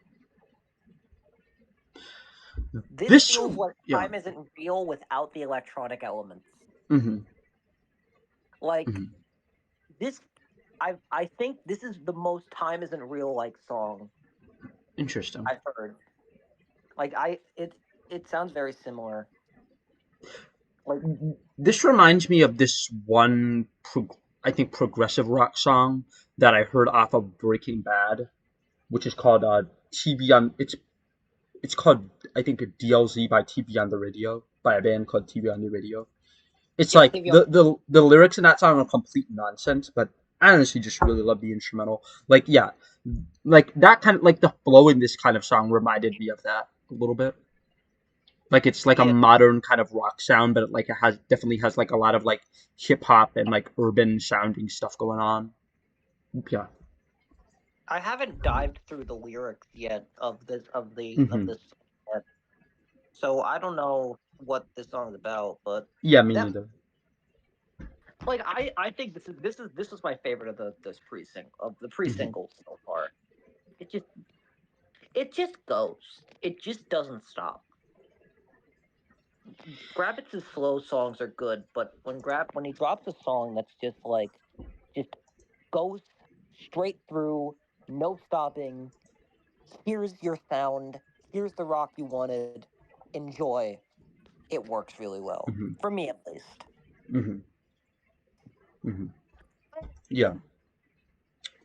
This This feels song, like yeah. Time Isn't Real without the electronic elements. Mm-hmm. Like Mhm. this, I think this is the most Time Isn't Real like song Interesting. I've heard. Like it sounds very similar. Like This reminds me of this one, I think, progressive rock song that I heard off of Breaking Bad, which is called TV on. It's called, I think, DLZ by TV on the Radio, by a band called TV on the Radio. It's Yeah, like TV on- the lyrics in that song are complete nonsense, but I honestly just really love the instrumental. Like, yeah, like that kind of, like the flow in this kind of song reminded me of that a little bit. Like it's like a Yeah. modern kind of rock sound, but it definitely has like a lot of like hip hop and like urban sounding stuff going on. Yeah. I haven't dived through the lyrics yet of this Mhm. yet. So I don't know what this song's about, but Yeah, me Def- neither. like I think this is my favorite of the pre singles so far. It just goes. It just doesn't stop. Grabbitz's slow songs are good, but when he drops a song that's just goes straight through, no stopping. Here's your sound. Here's the rock you wanted. Enjoy. It works really well Hmm. for me, at least. Hmm. Hmm. Yeah,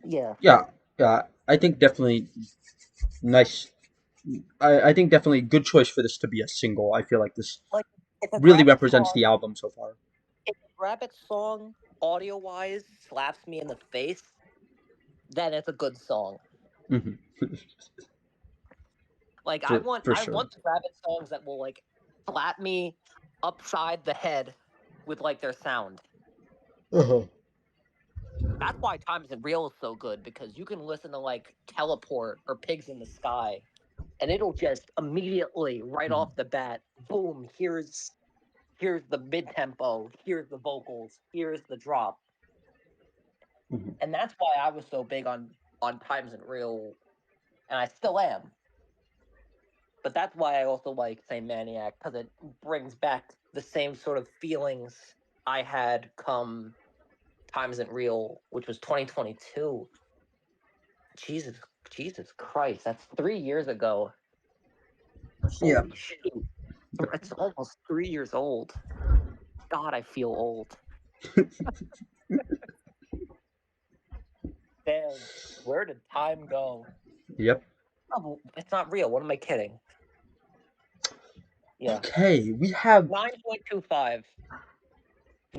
Yeah, yeah, yeah. I think definitely nice. I think definitely good choice for this to be a single. I feel like this like if a really Grabbitz represents song, the album so far. if a Grabbitz song audio wise slaps me in the face, then it's a good song. Hmm. Like For I sure. want the Grabbitz songs that will like slap me upside the head with like their sound. Uh-huh. That's why Time Isn't Real is so good, because you can listen to like Teleport or Pigs in the Sky, and it'll just immediately, right Mhm. off the bat, boom, here's the mid tempo, here's the vocals, here's the drop. Mhm. And that's why I was so big on Time Isn't Real, and I still am. But that's why I also like, say, Maniac, because it brings back the same sort of feelings I had come Time Isn't Real, which was 2022. Jesus, Jesus Christ, that's 3 years ago. Yeah. Holy shoot. It's almost 3 years old. God, I feel old. Damn, where did time go? Yep. Oh, it's not real. What am I kidding? Yeah. Okay, we have. 9.25.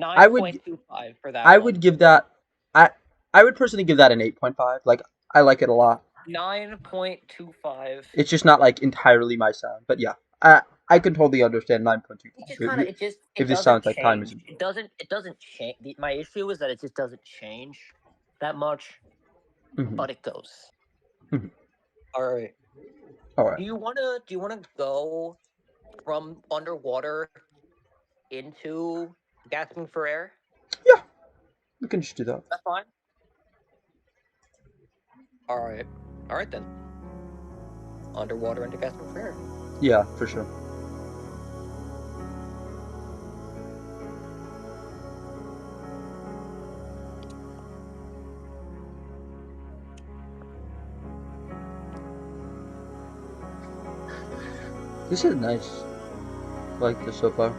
I would 9.25 for that I one. would give that. I I would personally give that an 8.5. Like I like it a lot. 9.25. It's just not like entirely my sound, but yeah, I can totally understand It just 9.25 kind of if it this doesn't sounds like time change. isn't. It doesn't change. My issue is that it just doesn't change that much, Hmm. but it goes. Mhm. All right. All right. Do you wanna go from underwater into gasping for air? Yeah, we can just do that. That's fine. All right. All right then. Underwater into gasping for air. Yeah, for sure. This is nice. I like this so far.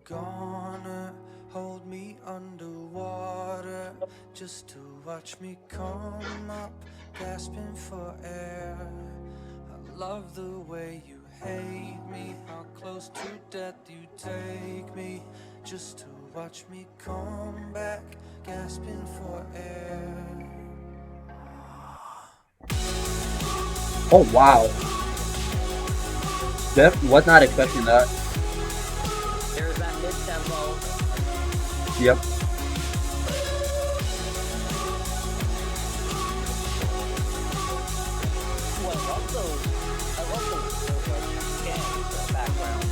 Gonna hold me underwater just to watch me come up, gasping for air. I love the way you hate me, how close to death you take me, just to watch me come back, gasping for air. Oh wow. Def was not expecting that. There's that mid tempo. Yep. I love those scans in the background.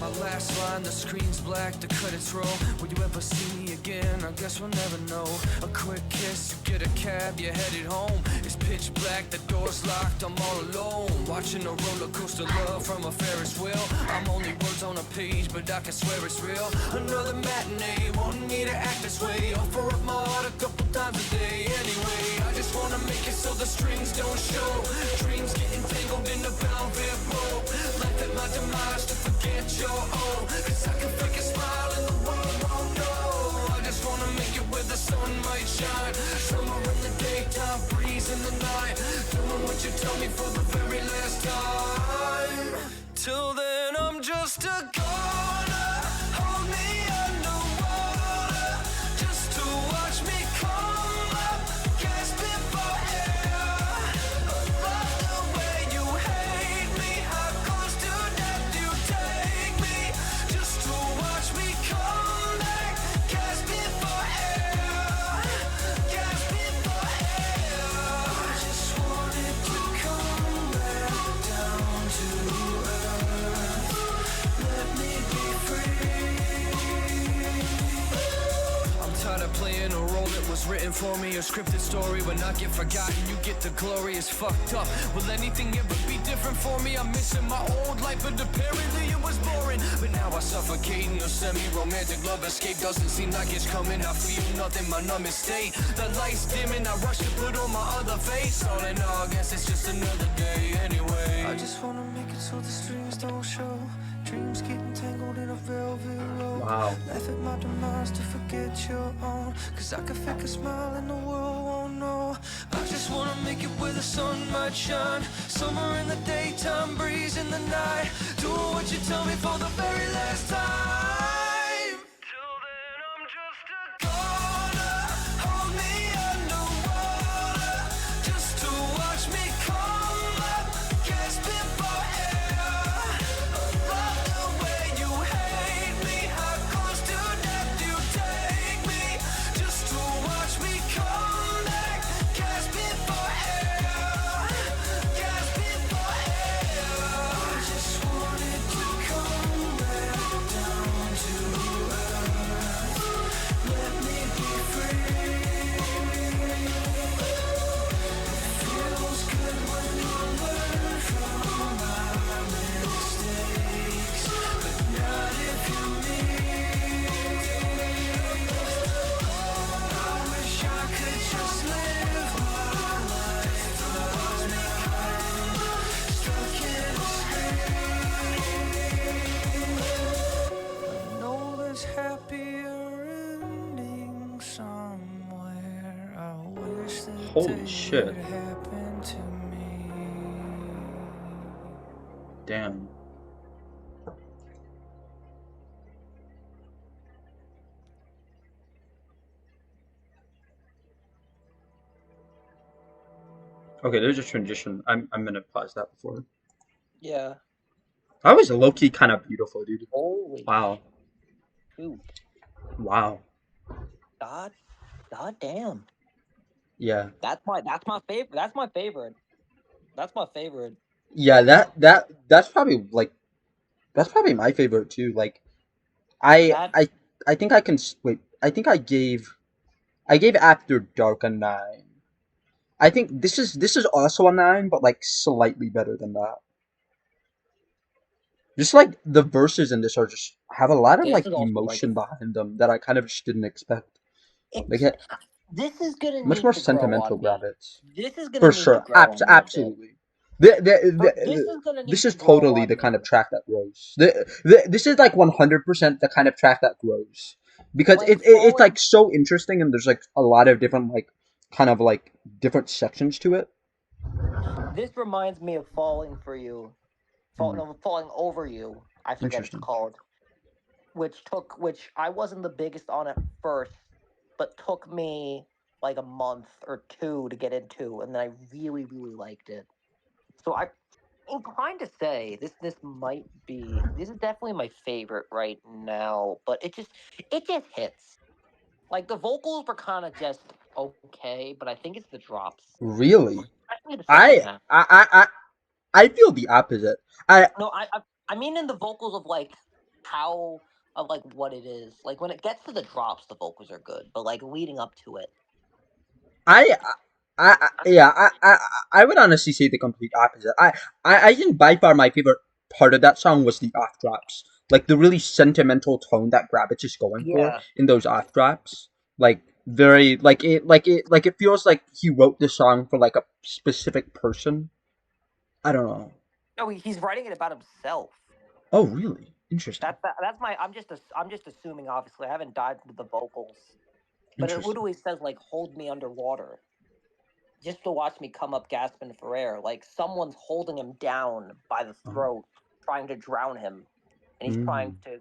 My last line, the screen's black, the credits roll. Will you ever see me again? I guess we'll never know. A quick kiss, you get a cab, you're headed home. It's pitch black, the door's locked, I'm all alone. Watching a roller coaster love from a Ferris wheel. I'm only words on a page, but I can swear it's real. Another matinee, wanting me to act this way. Offer up my heart a couple times a day. Anyway, I just wanna make it so the strings don't show. Dreams getting tangled in the velvet rope. Life at my demise to forget your own. Cause I can fake a smile and the world won't know. I just wanna make it where the sun might shine. Summer in the daytime breeze breeze in the night, doing what you tell me for the very last time. Till then I'm just a goner, hold me underwater, just to watch me come up, gasping for air. I love the way you hate me, how close to death you take me, just to watch me come back, gasping for air, gasping for air. I just wanted to come back down to earth, let me be free. I'm tired of playing a role that was written for me, a scripted story. When I get forgotten, you get the glory. It's fucked up. Will anything ever be different for me? I'm missing my old life, but apparently it was boring. But now I suffocate in a semi-romantic love escape. Doesn't seem like it's coming. I feel nothing, my numbest state. The lights dimming, I rush to put on my other face. All in all, I guess it's just another day anyway. I just wanna make it so the strings don't show. Dreams getting tangled in a velvet rope. Wow. Laugh at my demise to forget your own, cause I can fake a smile and the world won't know. I just wanna make it where the sun might shine, summer in the daytime, breeze in the night, doing what you tell me for the very last time. Till then I'm just a goner, hold me underwater, just to watch me come up, gasping for air. I love the way you hate me, how close to death you take me, just to watch me come back, gasping for air, gasping for air. I just wanted to come back down to earth, let me be free. It feels good when you learn from my mistakes, but not if you're me. I wish I could just live my life stuck in a screen. I know there's happier endings somewhere. I wish that Holy they shit. would happen to me. Damn. Okay, there's a transition. I'm gonna pause that before. Yeah. That was low key kind of beautiful, dude. Holy Wow. shoot. Wow. God damn. Yeah. That's my favorite. That's my favorite. That's my favorite. Yeah, that's probably like that's probably my favorite too. Like I That I I think I can wait. I think I gave After Dark a 9. I think this is also a 9, but like slightly better than that. Just like the verses in this are just have a lot of this like is also like emotion behind them that I kind of just didn't expect. Like it's this is gonna much need more to grow sentimental on me. Grabbitz. This is gonna For need to sure. grow on me a bit. Absolutely. This is gonna This need to is grow totally on the kind me. of track that grows. This is like 100% the kind of track that grows. Because Like it's falling like so interesting and there's like a lot of different like kind of like different sections to it. this reminds me of Falling for You. Mm, No, Falling Over You. I forget it's interesting. called. Which I wasn't the biggest on at first, but took me like a month or two to get into, and then I really, really liked it. So I'm inclined to say this might be this is definitely my favorite right now, but it just hits. Like the vocals were kind of just okay, but I think it's the drops, Really? especially the second I half. I I I I feel the opposite. I No, I mean in the vocals of like how of like what it is. Like when it gets to the drops, the vocals are good, but like leading up to it, I, yeah, I would honestly say the complete opposite. I think by far my favorite part of that song was the off drops, like the really sentimental tone that Grabbitz is going for yeah. in those off drops. Like very, like it feels like he wrote the song for like a specific person. I don't know. No, he's writing it about himself. Oh, really? Interesting. That's my. I'm just assuming. Obviously, I haven't dived into the vocals, but it Interesting. literally says like "hold me underwater." just to watch me come up gasping for air. Like someone's holding him down by the throat, trying to drown him, and he's trying to.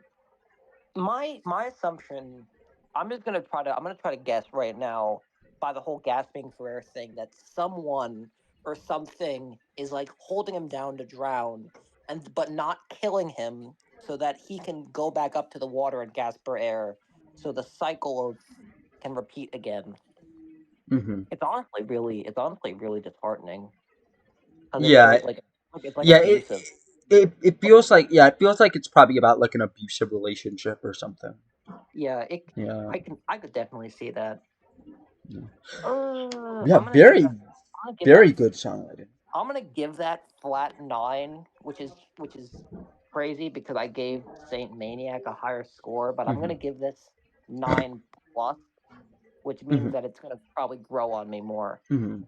My assumption, I'm gonna try to guess right now by the whole gasping for air thing that someone or something is like holding him down to drown, and but not killing him so that he can go back up to the water and gasp for air, so the cycle of can repeat again. Mm-hmm. It's honestly really disheartening. Because Yeah, it's like yeah. abusive. It feels like, yeah, it feels like it's probably about like an abusive relationship or something. Yeah, Yeah. I could definitely see that. Yeah. Yeah, I'm gonna give that. I'm gonna give that. very good songwriting. I'm gonna give that flat 9, which is crazy because I gave Saint Maniac a higher score, but I'm Mm-hmm. gonna give this 9 plus, which Mm-hmm. means that it's gonna probably grow on me more. Mm-hmm.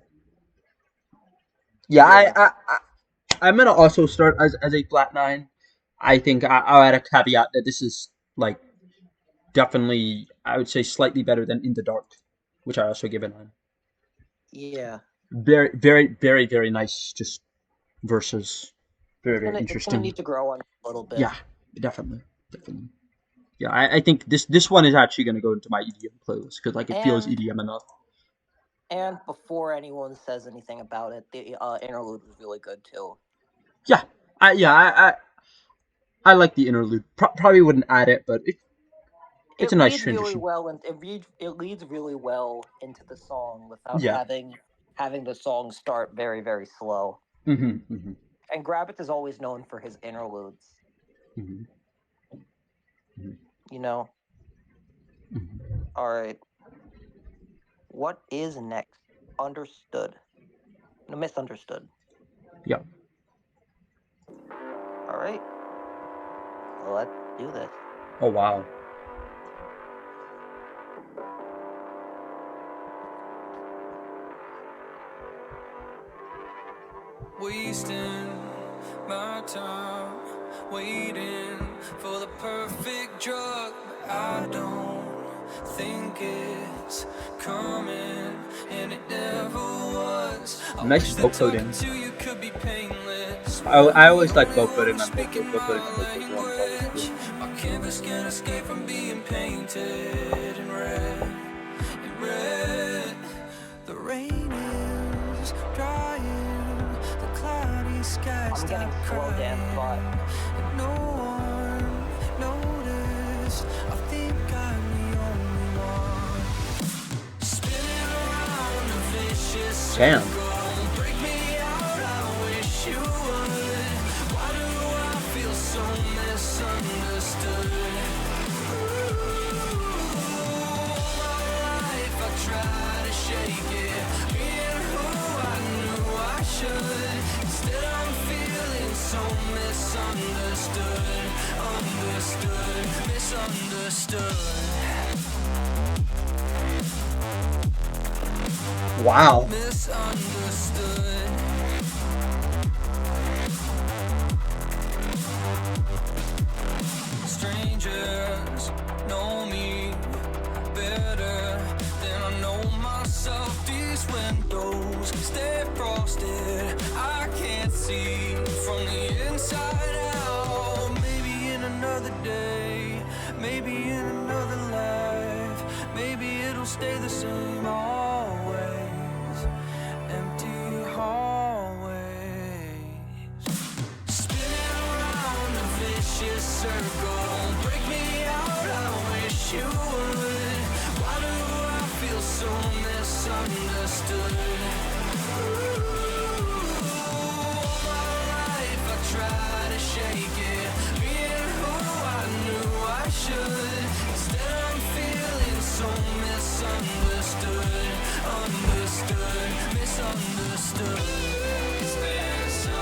Yeah, Yeah. I'm gonna also start as a flat 9. I think I'll add a caveat that this is like definitely, I would say, slightly better than In the Dark, which I also give a 9. Yeah. Very, very, very, very nice, just verses. Very, very It's gonna interesting. need to grow on a little bit. Yeah, definitely, definitely. Yeah, I think this one is actually gonna go into my EDM playlist because like it feels And EDM enough. and before anyone says anything about it, the interlude was really good too. Yeah, I like the interlude. Probably wouldn't add it, but it's a nice transition. It leads really well into the song without Yeah. having the song start very very slow. Mm-hmm. Mm-hmm. And Grabbitz is always known for his interludes. Mm-hmm. Mm-hmm. You know. Mm-hmm. All right. What is next? Understood. No, misunderstood. Yeah. All right. Let's do this. Oh wow. Wasting my time waiting for the perfect drug, but I don't think it's coming, and it never was. Nice vocoding. You could be painless. I always like vocoding on vocals as well. It's always cool. My canvas can't escape from being painted in red. In red, the rain is drying. The cloudy skies I'm getting stop slow dance crying. vibes. And no one noticed. I think I'm the only one. Spinning around a vicious Damn. circle. Break me out, I wish you would. Why do I feel so misunderstood? All my life I try to shake it, being who I knew I should. Instead I'm feeling so misunderstood, misunderstood. Wow. Misunderstood. Strangers know me better than I know myself. These windows stay frosted. I can't see from the inside out. Maybe in another day, maybe in another life, maybe it'll stay the same always. Empty hallways. Spinning around a vicious circle. Break me out, I wish you would. Why do I feel so misunderstood? All my life I try to shake it, being who I knew I should. Instead I'm feeling so misunderstood, misunderstood. It's been so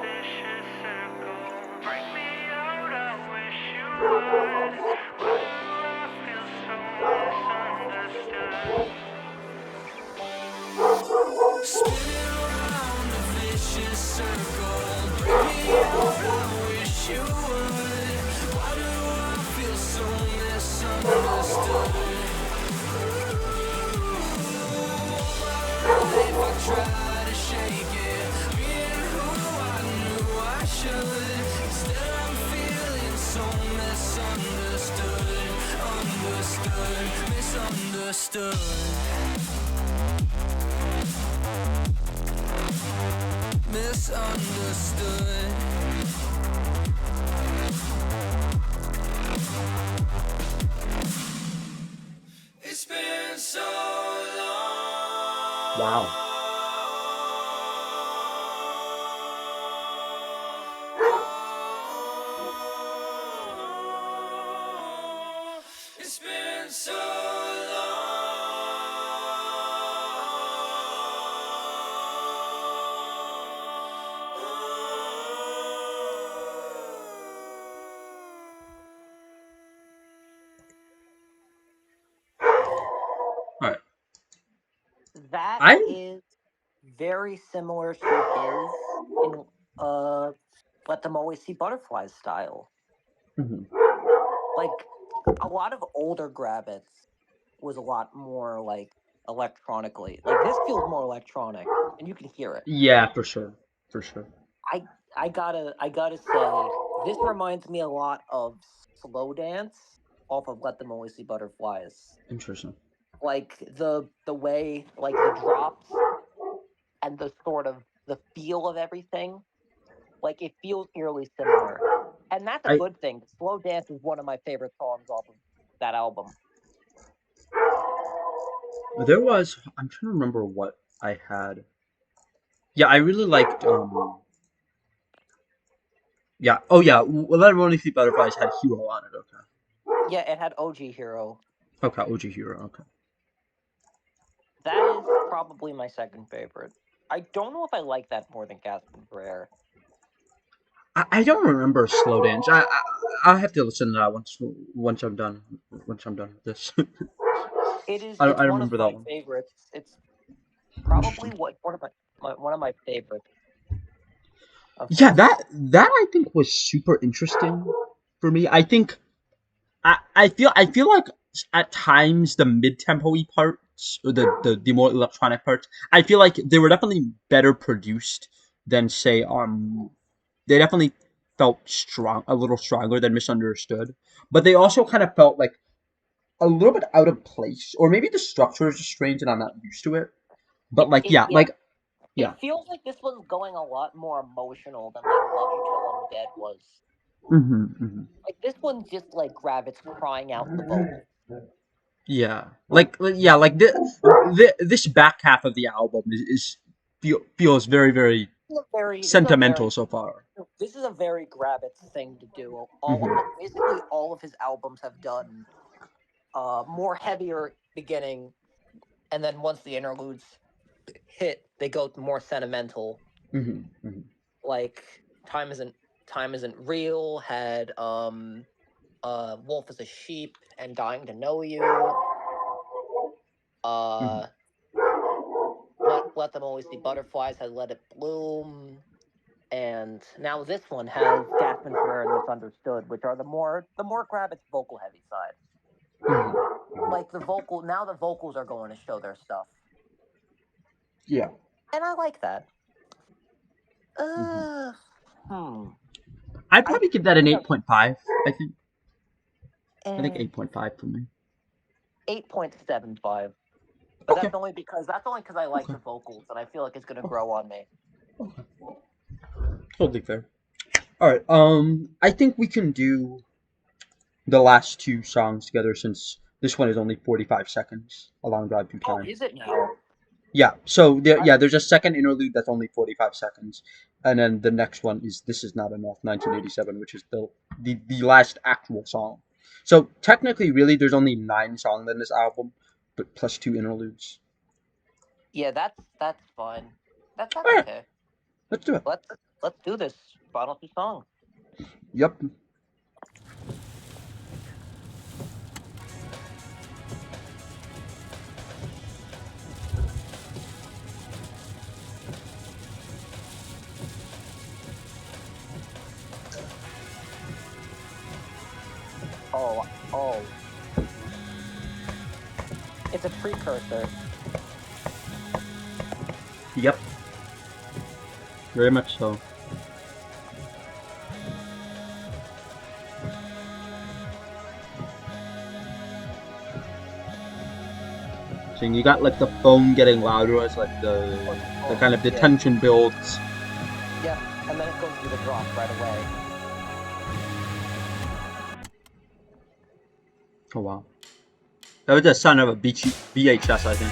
vicious circle. misunderstood. Misunderstood. It's been so long. Wow. It's been so Alright. That I is very similar to his in Let Them Always See Butterflies style. mhm. Like a lot of older Grabbitz was a lot more like electronically. Like this feels more electronic, and you can hear it. Yeah, for sure. For sure. I gotta say, this reminds me a lot of Slow Dance off of Let Them Always See Butterflies. Interesting. Like the way, like the drops and the sort of the feel of everything. Like it feels eerily similar, and that's a I good thing. Slow Dance is one of my favorite songs off of that album. There was I'm trying to remember what I had. Yeah, I really liked yeah. Oh yeah, Let Everyone See Butterflies had Hero on it, okay. Yeah, it had OG Hero. Okay, OG Hero, okay. That is probably my second favorite. I don't know if I like that more than Gasping For Air. I don't remember Slow Dance. I'll have to listen to that once I'm done with this. I It's don't one of remember that my one. favorites. It's probably Interesting. one of my favorites of Yeah, his. that I think was super interesting for me. I think I feel like at times the mid tempo parts or the more electronic parts, I feel like they were definitely better produced than say they definitely felt a little stronger than Misunderstood, but they also kind of felt like a little bit out of place, or maybe the structure is just strange and I'm not used to it. But like Yeah, yeah. it feels like this one's going a lot more emotional than like Love You Till I'm Dead was. Hmm. Like this one's just like Grabbitz crying out the vocal. Yeah, this back half of the album feels very very This is a sentimental very so far. this is a very Grabbitz thing to do. Hmm. Basically all of his albums have done more heavier beginning, and then once the interludes hit, they go more sentimental. Hmm. Hmm. Like Time Isn't Real had Wolf is a Sheep and Dying to Know You. Hmm. Uh, Let Them Always See Butterflies had Let It Bloom. And now this one has Gasping For Air and Misunderstood, which are the more Grabbitz vocal heavy side. Hmm. Like the vocals are going to show their stuff. Yeah. And I like that. Hmm. Hmm. I'd I probably give that an think 8.5. I think I think I'm 8.5 for me. 8.75. But Okay. that's only because I like Okay. the vocals and I feel like it's gonna grow on me. Okay. Totally fair. All right. I think we can do the last two songs together since this one is only 45 seconds. A long drive through Oh, time. is it now? Yeah. So I, there's a second interlude that's only 45 seconds, and then the next one is "This Is Not Enough," 1987, which is the last actual song. So technically, really, there's only 9 songs in this album, but plus 2 interludes. yeah, that's fine. That's All right, okay. let's do it. Let's do this. Final two songs. Yep. Oh, it's a precursor. Yep. Very much so. interesting. You got like the phone getting louder as like the kind of the tension builds. Yeah, and then it goes through the drop right away. Oh wow. That was the sound of a VHS, I think.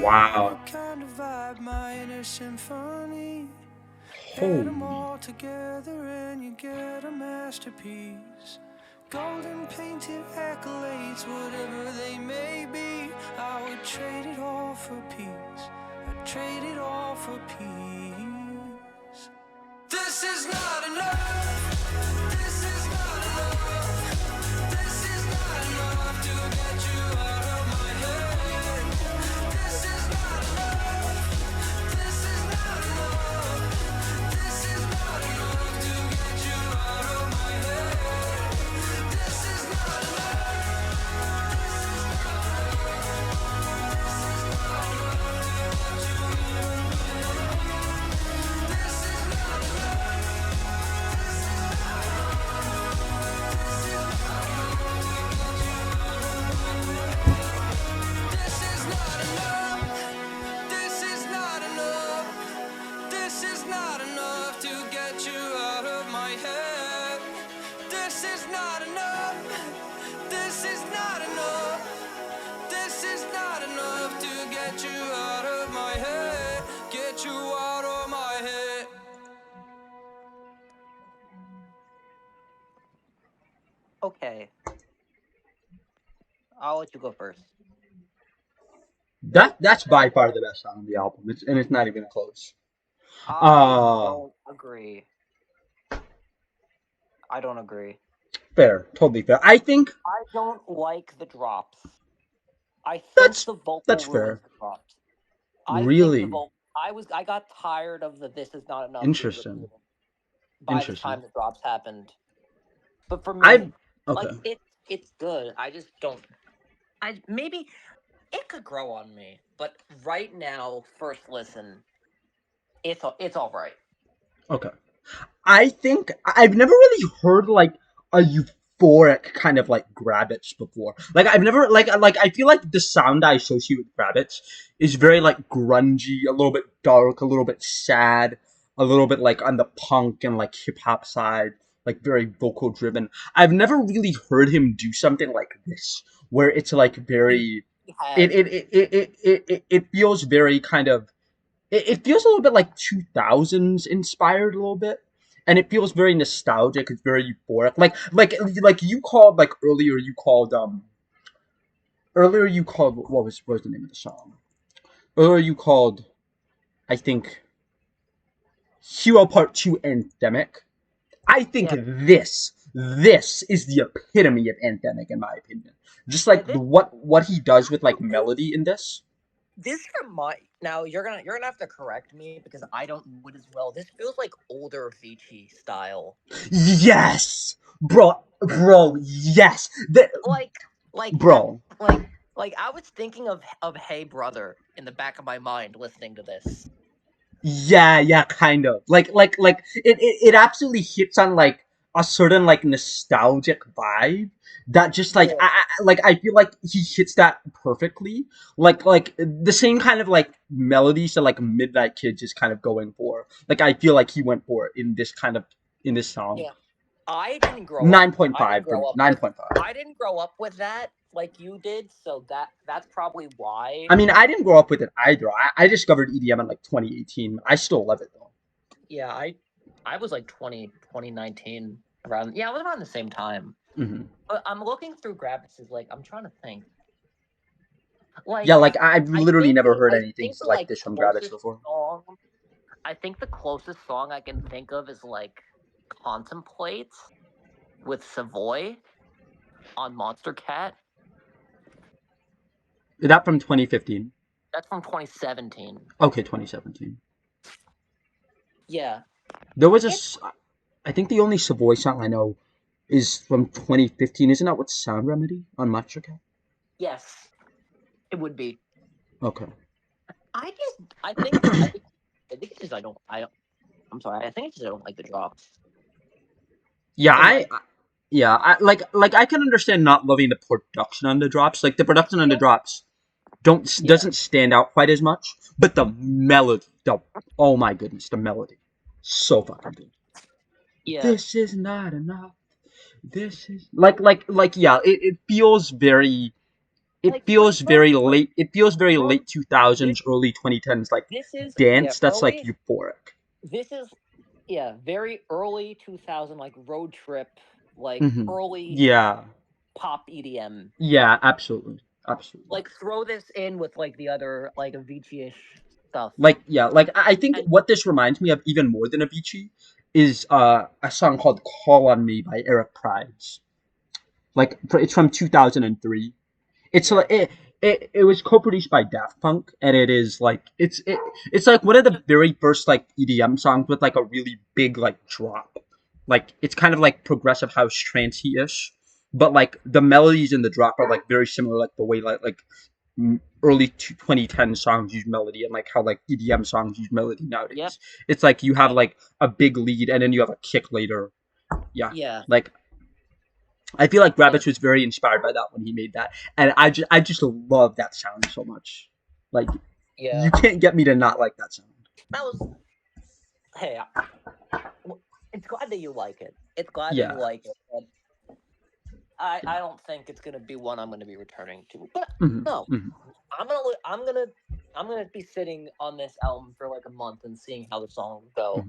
Wow. Holy. Together and you get a masterpiece. Golden painted accolades, whatever they may be, I would trade it all for peace. I'd trade it all for peace. This is not enough. This is not enough. This is not enough to get you out of my head. This is not enough. This is not enough. This is not enough to get you out of my head. This is not enough. This is not enough. This is not enough to get you out of my head. This is not enough. This is not enough. This is not enough to get you out of my head. This is not enough. This is not enough. This is not enough to get you out of my head. This is not enough. This is not enough. This is not enough to get you out of my head. Get you out of my head. Okay. I'll let you go first. That's by far the best song on the album. It's not even close. I don't agree. I don't agree. Fair, totally fair. I think I don't like the drops. I think That's- the vocal that's ruins fair. the drops. I think Really? I got tired of the "This is not enough" Interesting. by the Interesting. time the drops happened. But for me, okay. like it's good. I just don't. Maybe it could grow on me, but right now, first listen, it's all right. Okay. I think I've never really heard like a euphoric kind of like Grabbitz before. Like I've never like I feel like the sound I associate with Grabbitz is very like grungy, a little bit dark, a little bit sad, a little bit like on the punk and like hip hop side, like very vocal driven. I've never really heard him do something like this where it's like very He has. it feels very kind of it feels a little bit like 2000s inspired a little bit, and it feels very nostalgic. It's very euphoric. Like you called like earlier you called what was the name of the song? Earlier you called, I think, Hero Part 2 Anthemic. I think Yeah. this is the epitome of anthemic in my opinion. Just like Yeah, this- what he does with like melody in this. This now you're gonna have to correct me because I don't know it as well. This feels like older Vici style. Yes, bro, yes. Like Bro. like I was thinking of Hey Brother in the back of my mind listening to this. Yeah, kind of. It absolutely hits on like a certain like nostalgic vibe that just like Yeah. I feel like he hits that perfectly. Like the same kind of like melodies that like Midnight Kids is kind of going for. Like I feel like he went for it in this song. Yeah. I didn't grow up. 9.5 I didn't for grow up 9.5. I didn't grow up with that like you did, so that's probably why. I mean, I didn't grow up with it either. I discovered EDM in like 2018. I still love it though. Yeah, I was like 2019 around. Yeah, it was around the same time. Mm-hmm. But I'm looking through Grabbitz, like I'm trying to think. Like Yeah, like I've literally think never the- heard I anything think the, like this from Grabbitz closest before. song- I think the closest song I can think of is like Contemplate with Savoy on Monster Cat. Is that from 2015? That's from 2017. Okay, 2017. Yeah. There was I think the only Savoy song I know is from 2015. Isn't that with Sound Remedy on Monster Cat? Yes. It would be. Okay. I think it's just I'm sorry. I think it's just I don't like the drops. Yeah, And, I like I can understand not loving the production on the drops. Like the production on the drops doesn't stand out quite as much, but the melody, oh my goodness, the melody, so fucking good. Yeah. This is not enough. This is yeah. It feels very. It Like, feels like, very like- late. It feels very late 2000s, early 2010s, like This is dance that's like early- euphoric. This is very early 2000 like road trip, like Mhm. early Yeah, pop EDM. yeah, absolutely. Like throw this in with like the other like Avicii-ish stuff. Like I think And- what this reminds me of even more than Avicii is a song called "Call on Me" by Eric Prydz. Like it's from 2003. It's Yeah. like it was co-produced by Daft Punk, and it is like it's like one of the very first like EDM songs with like a really big like drop. Like it's kind of like progressive house trancey-ish, but like the melodies in the drop are like very similar, like the way like early 2010 songs use melody and like how like EDM songs use melody nowadays. Yep. It's like you have like a big lead and then you have a kick later. Yeah. Like I feel like Grabbitz was very inspired by that when he made that, and I just love that sound so much. Like Yeah. you can't get me to not like that sound. That was. Hey, it's glad that you like it. It's glad Yeah. that you like it. But I don't think it's gonna be one I'm gonna be returning to. But Mhm, no, mhm. I'm gonna be sitting on this album for like a month and seeing how the songs go.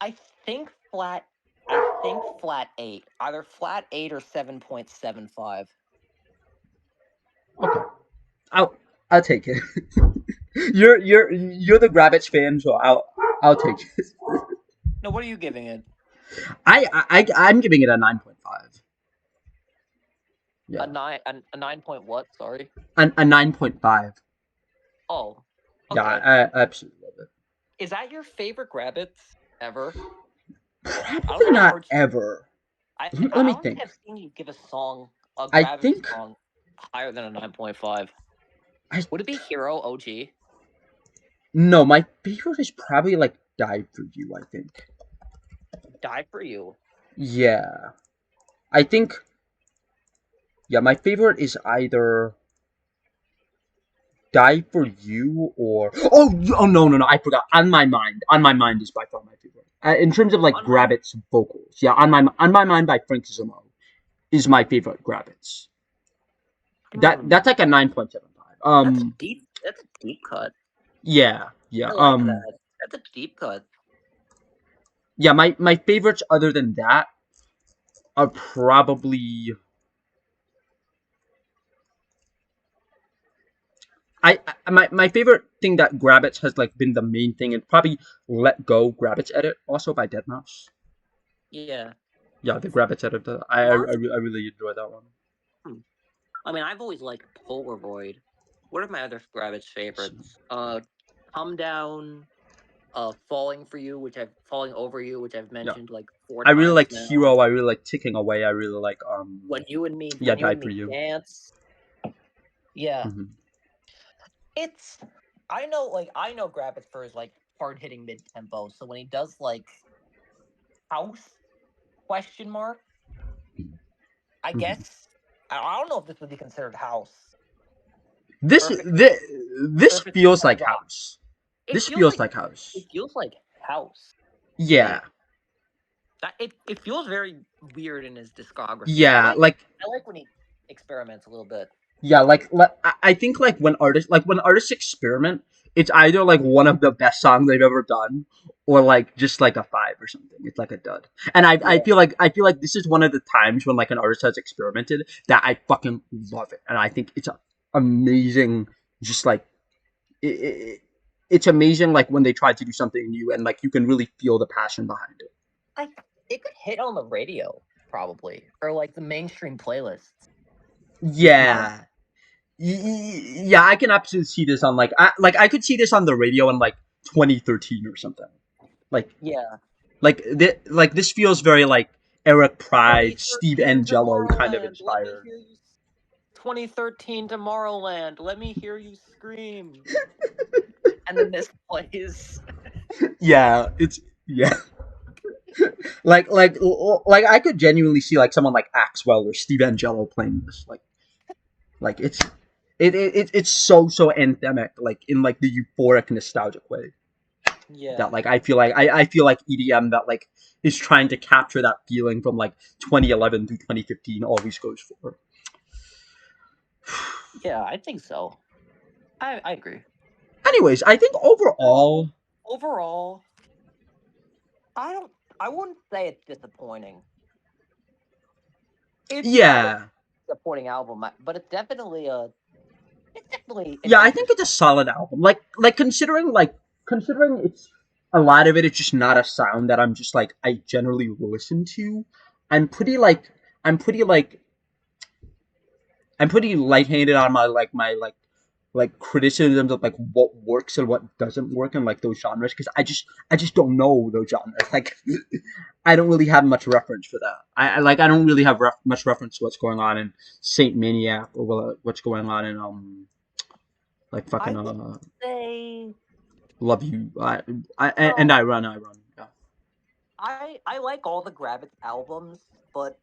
I think flat 8, either flat 8 or 7.75. Okay, I'll take it. you're the Grabbitz fan, so I'll take it. No, what are you giving it? I'm giving it a 9.5. Yeah. A 9 point what? Sorry. A 9.5. Oh. Okay. Yeah, I absolutely love it. Is that your favorite Grabbitz ever? Probably not ever. Let me I don't think. I've seen you give a song, a I Grabbitz think- song, higher than a 9.5. Would it be Hero OG? No, my favorite is probably like Die For You, I think. Die For You. Yeah. I think, yeah, my favorite is either Die For You or oh no, I forgot. On My Mind is by far my favorite. In terms of like On My Grabbitz vocals, yeah, On My Mind by Frank Zimmo is my favorite Grabbitz. That's like a 9.75. That's a deep cut. Yeah. I like that. That's a deep cut. Yeah, my favorites other than that are probably my favorite thing that Grabbitz has like been the main thing, and probably Let Go Grabbitz Edit also by Deadmau5. Yeah. Yeah, the Grabbitz Edit. I really enjoy that one. I mean, I've always liked Polaroid. What are my other Grabbitz favorites? Come Down, Falling For You, Falling Over You, which I've mentioned like 4 I times. really like now. Hero. I really like Ticking Away. I really like When You and Me. Yeah, When You Die and For Me You. Dance. Yeah. Mm-hmm. I know Grabbitz for his like hard hitting mid tempo. So when he does like house question mark, I guess I don't know if this would be considered house. This feels like house. This feels like house. It feels like house. Yeah. It feels very weird in his discography. Yeah, I like when he experiments a little bit. Yeah, like I think like when artists experiment, it's either like one of the best songs they've ever done, or like just like a 5 or something. It's like a dud. And I feel like this is one of the times when like an artist has experimented that I fucking love it, and I think it's amazing. Just like it's amazing, like when they try to do something new, and like you can really feel the passion behind it. It could hit on the radio probably, or like the mainstream playlists. Yeah. Yeah, I can absolutely see this on like I could see this on the radio in like 2013 or something. Like like this feels very like Eric Pride, Steve Angello kind of inspired. 2013 Tomorrowland. Let me hear you scream. And then this plays. Yeah, it's like I could genuinely see like someone like Axwell or Steve Angello playing this. Like it's so anthemic, like in like the euphoric nostalgic way. Yeah. That like I feel like EDM that like is trying to capture that feeling from like 2011 to 2015 always goes for. Yeah, I think so. I agree. Anyways, I think overall, I wouldn't say it's disappointing. It's yeah, a disappointing album, but it's definitely yeah, I think it's a solid album. Like considering it's a lot of it's just not a sound that I'm just like I generally listen to. I'm pretty light-handed on my criticisms of like what works and what doesn't work in like those genres, because I just don't know those genres. Like I don't really have much reference for that. I don't really have much reference to what's going on in Saint Maniac or what's going on in like fucking I would say Love You. And I Run. Yeah. I like all the Grabbitz albums, but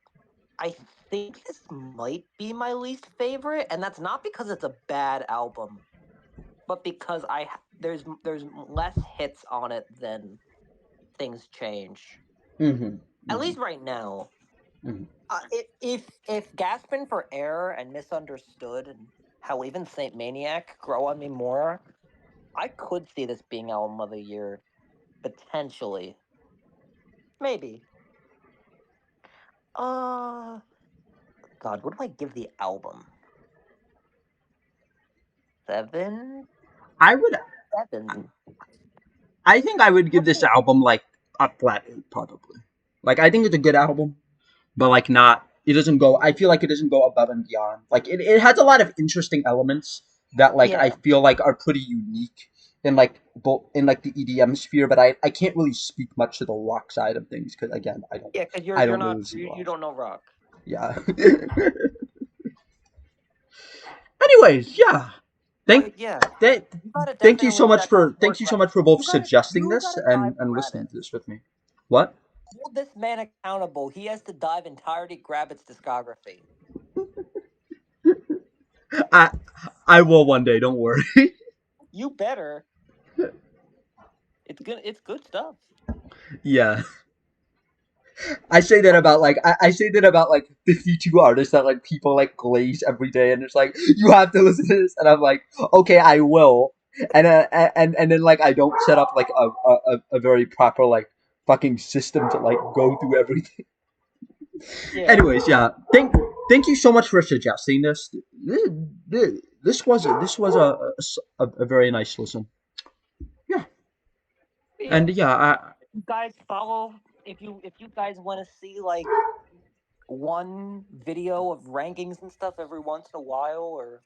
I think this might be my least favorite, and that's not because it's a bad album, but because there's less hits on it than Things Change. Mm-hmm. At least right now. Mm-hmm. If Gasping For Air and Misunderstood and How Even Saint Maniac grow on me more, I could see this being album of the year, potentially. Maybe. God, what do I give the album? 7? I would. 7. I think I would give this album like a flat 8, probably. Like I think it's a good album, but like not. It doesn't go. I feel like it doesn't go above and beyond. Like it has a lot of interesting elements that like I feel like are pretty unique in like both in like the EDM sphere, but I can't really speak much to the rock side of things because again I don't. Yeah, because you don't know rock. Yeah. Anyways, yeah. Thank you so much for both suggesting this and listening to this with me. What? Hold this man accountable. He has to dive entirety Grabbitz discography. I I will one day. Don't worry. You better. It's good. It's good stuff. Yeah. I say that about like I say that about like 52 artists that like people like glaze every day, and it's like you have to listen to this, and I'm like, okay, I will, and then like I don't set up like a very proper like fucking system to like go through everything. Yeah. Anyways, yeah, thank you so much for suggesting this. This was a very nice listen. Yeah, Yeah. and yeah, You guys follow if you guys want to see like one video of rankings and stuff every once in a while, or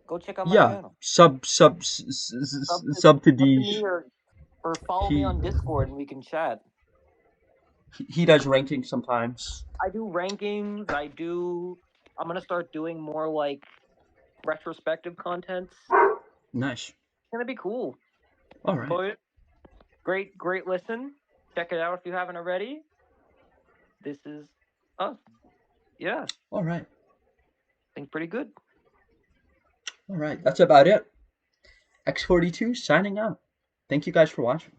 go check out my yeah, channel. sub to Sub to me Deej. or follow me He on Discord and we can chat. he does ranking sometimes. I do rankings. I'm gonna start doing more like retrospective contents. Nice. It's gonna be cool. All right. But great listen. Check it out if you haven't already. This is us. Yeah, All right. I think pretty good. All right. That's about it. X42 signing out. Thank you guys for watching.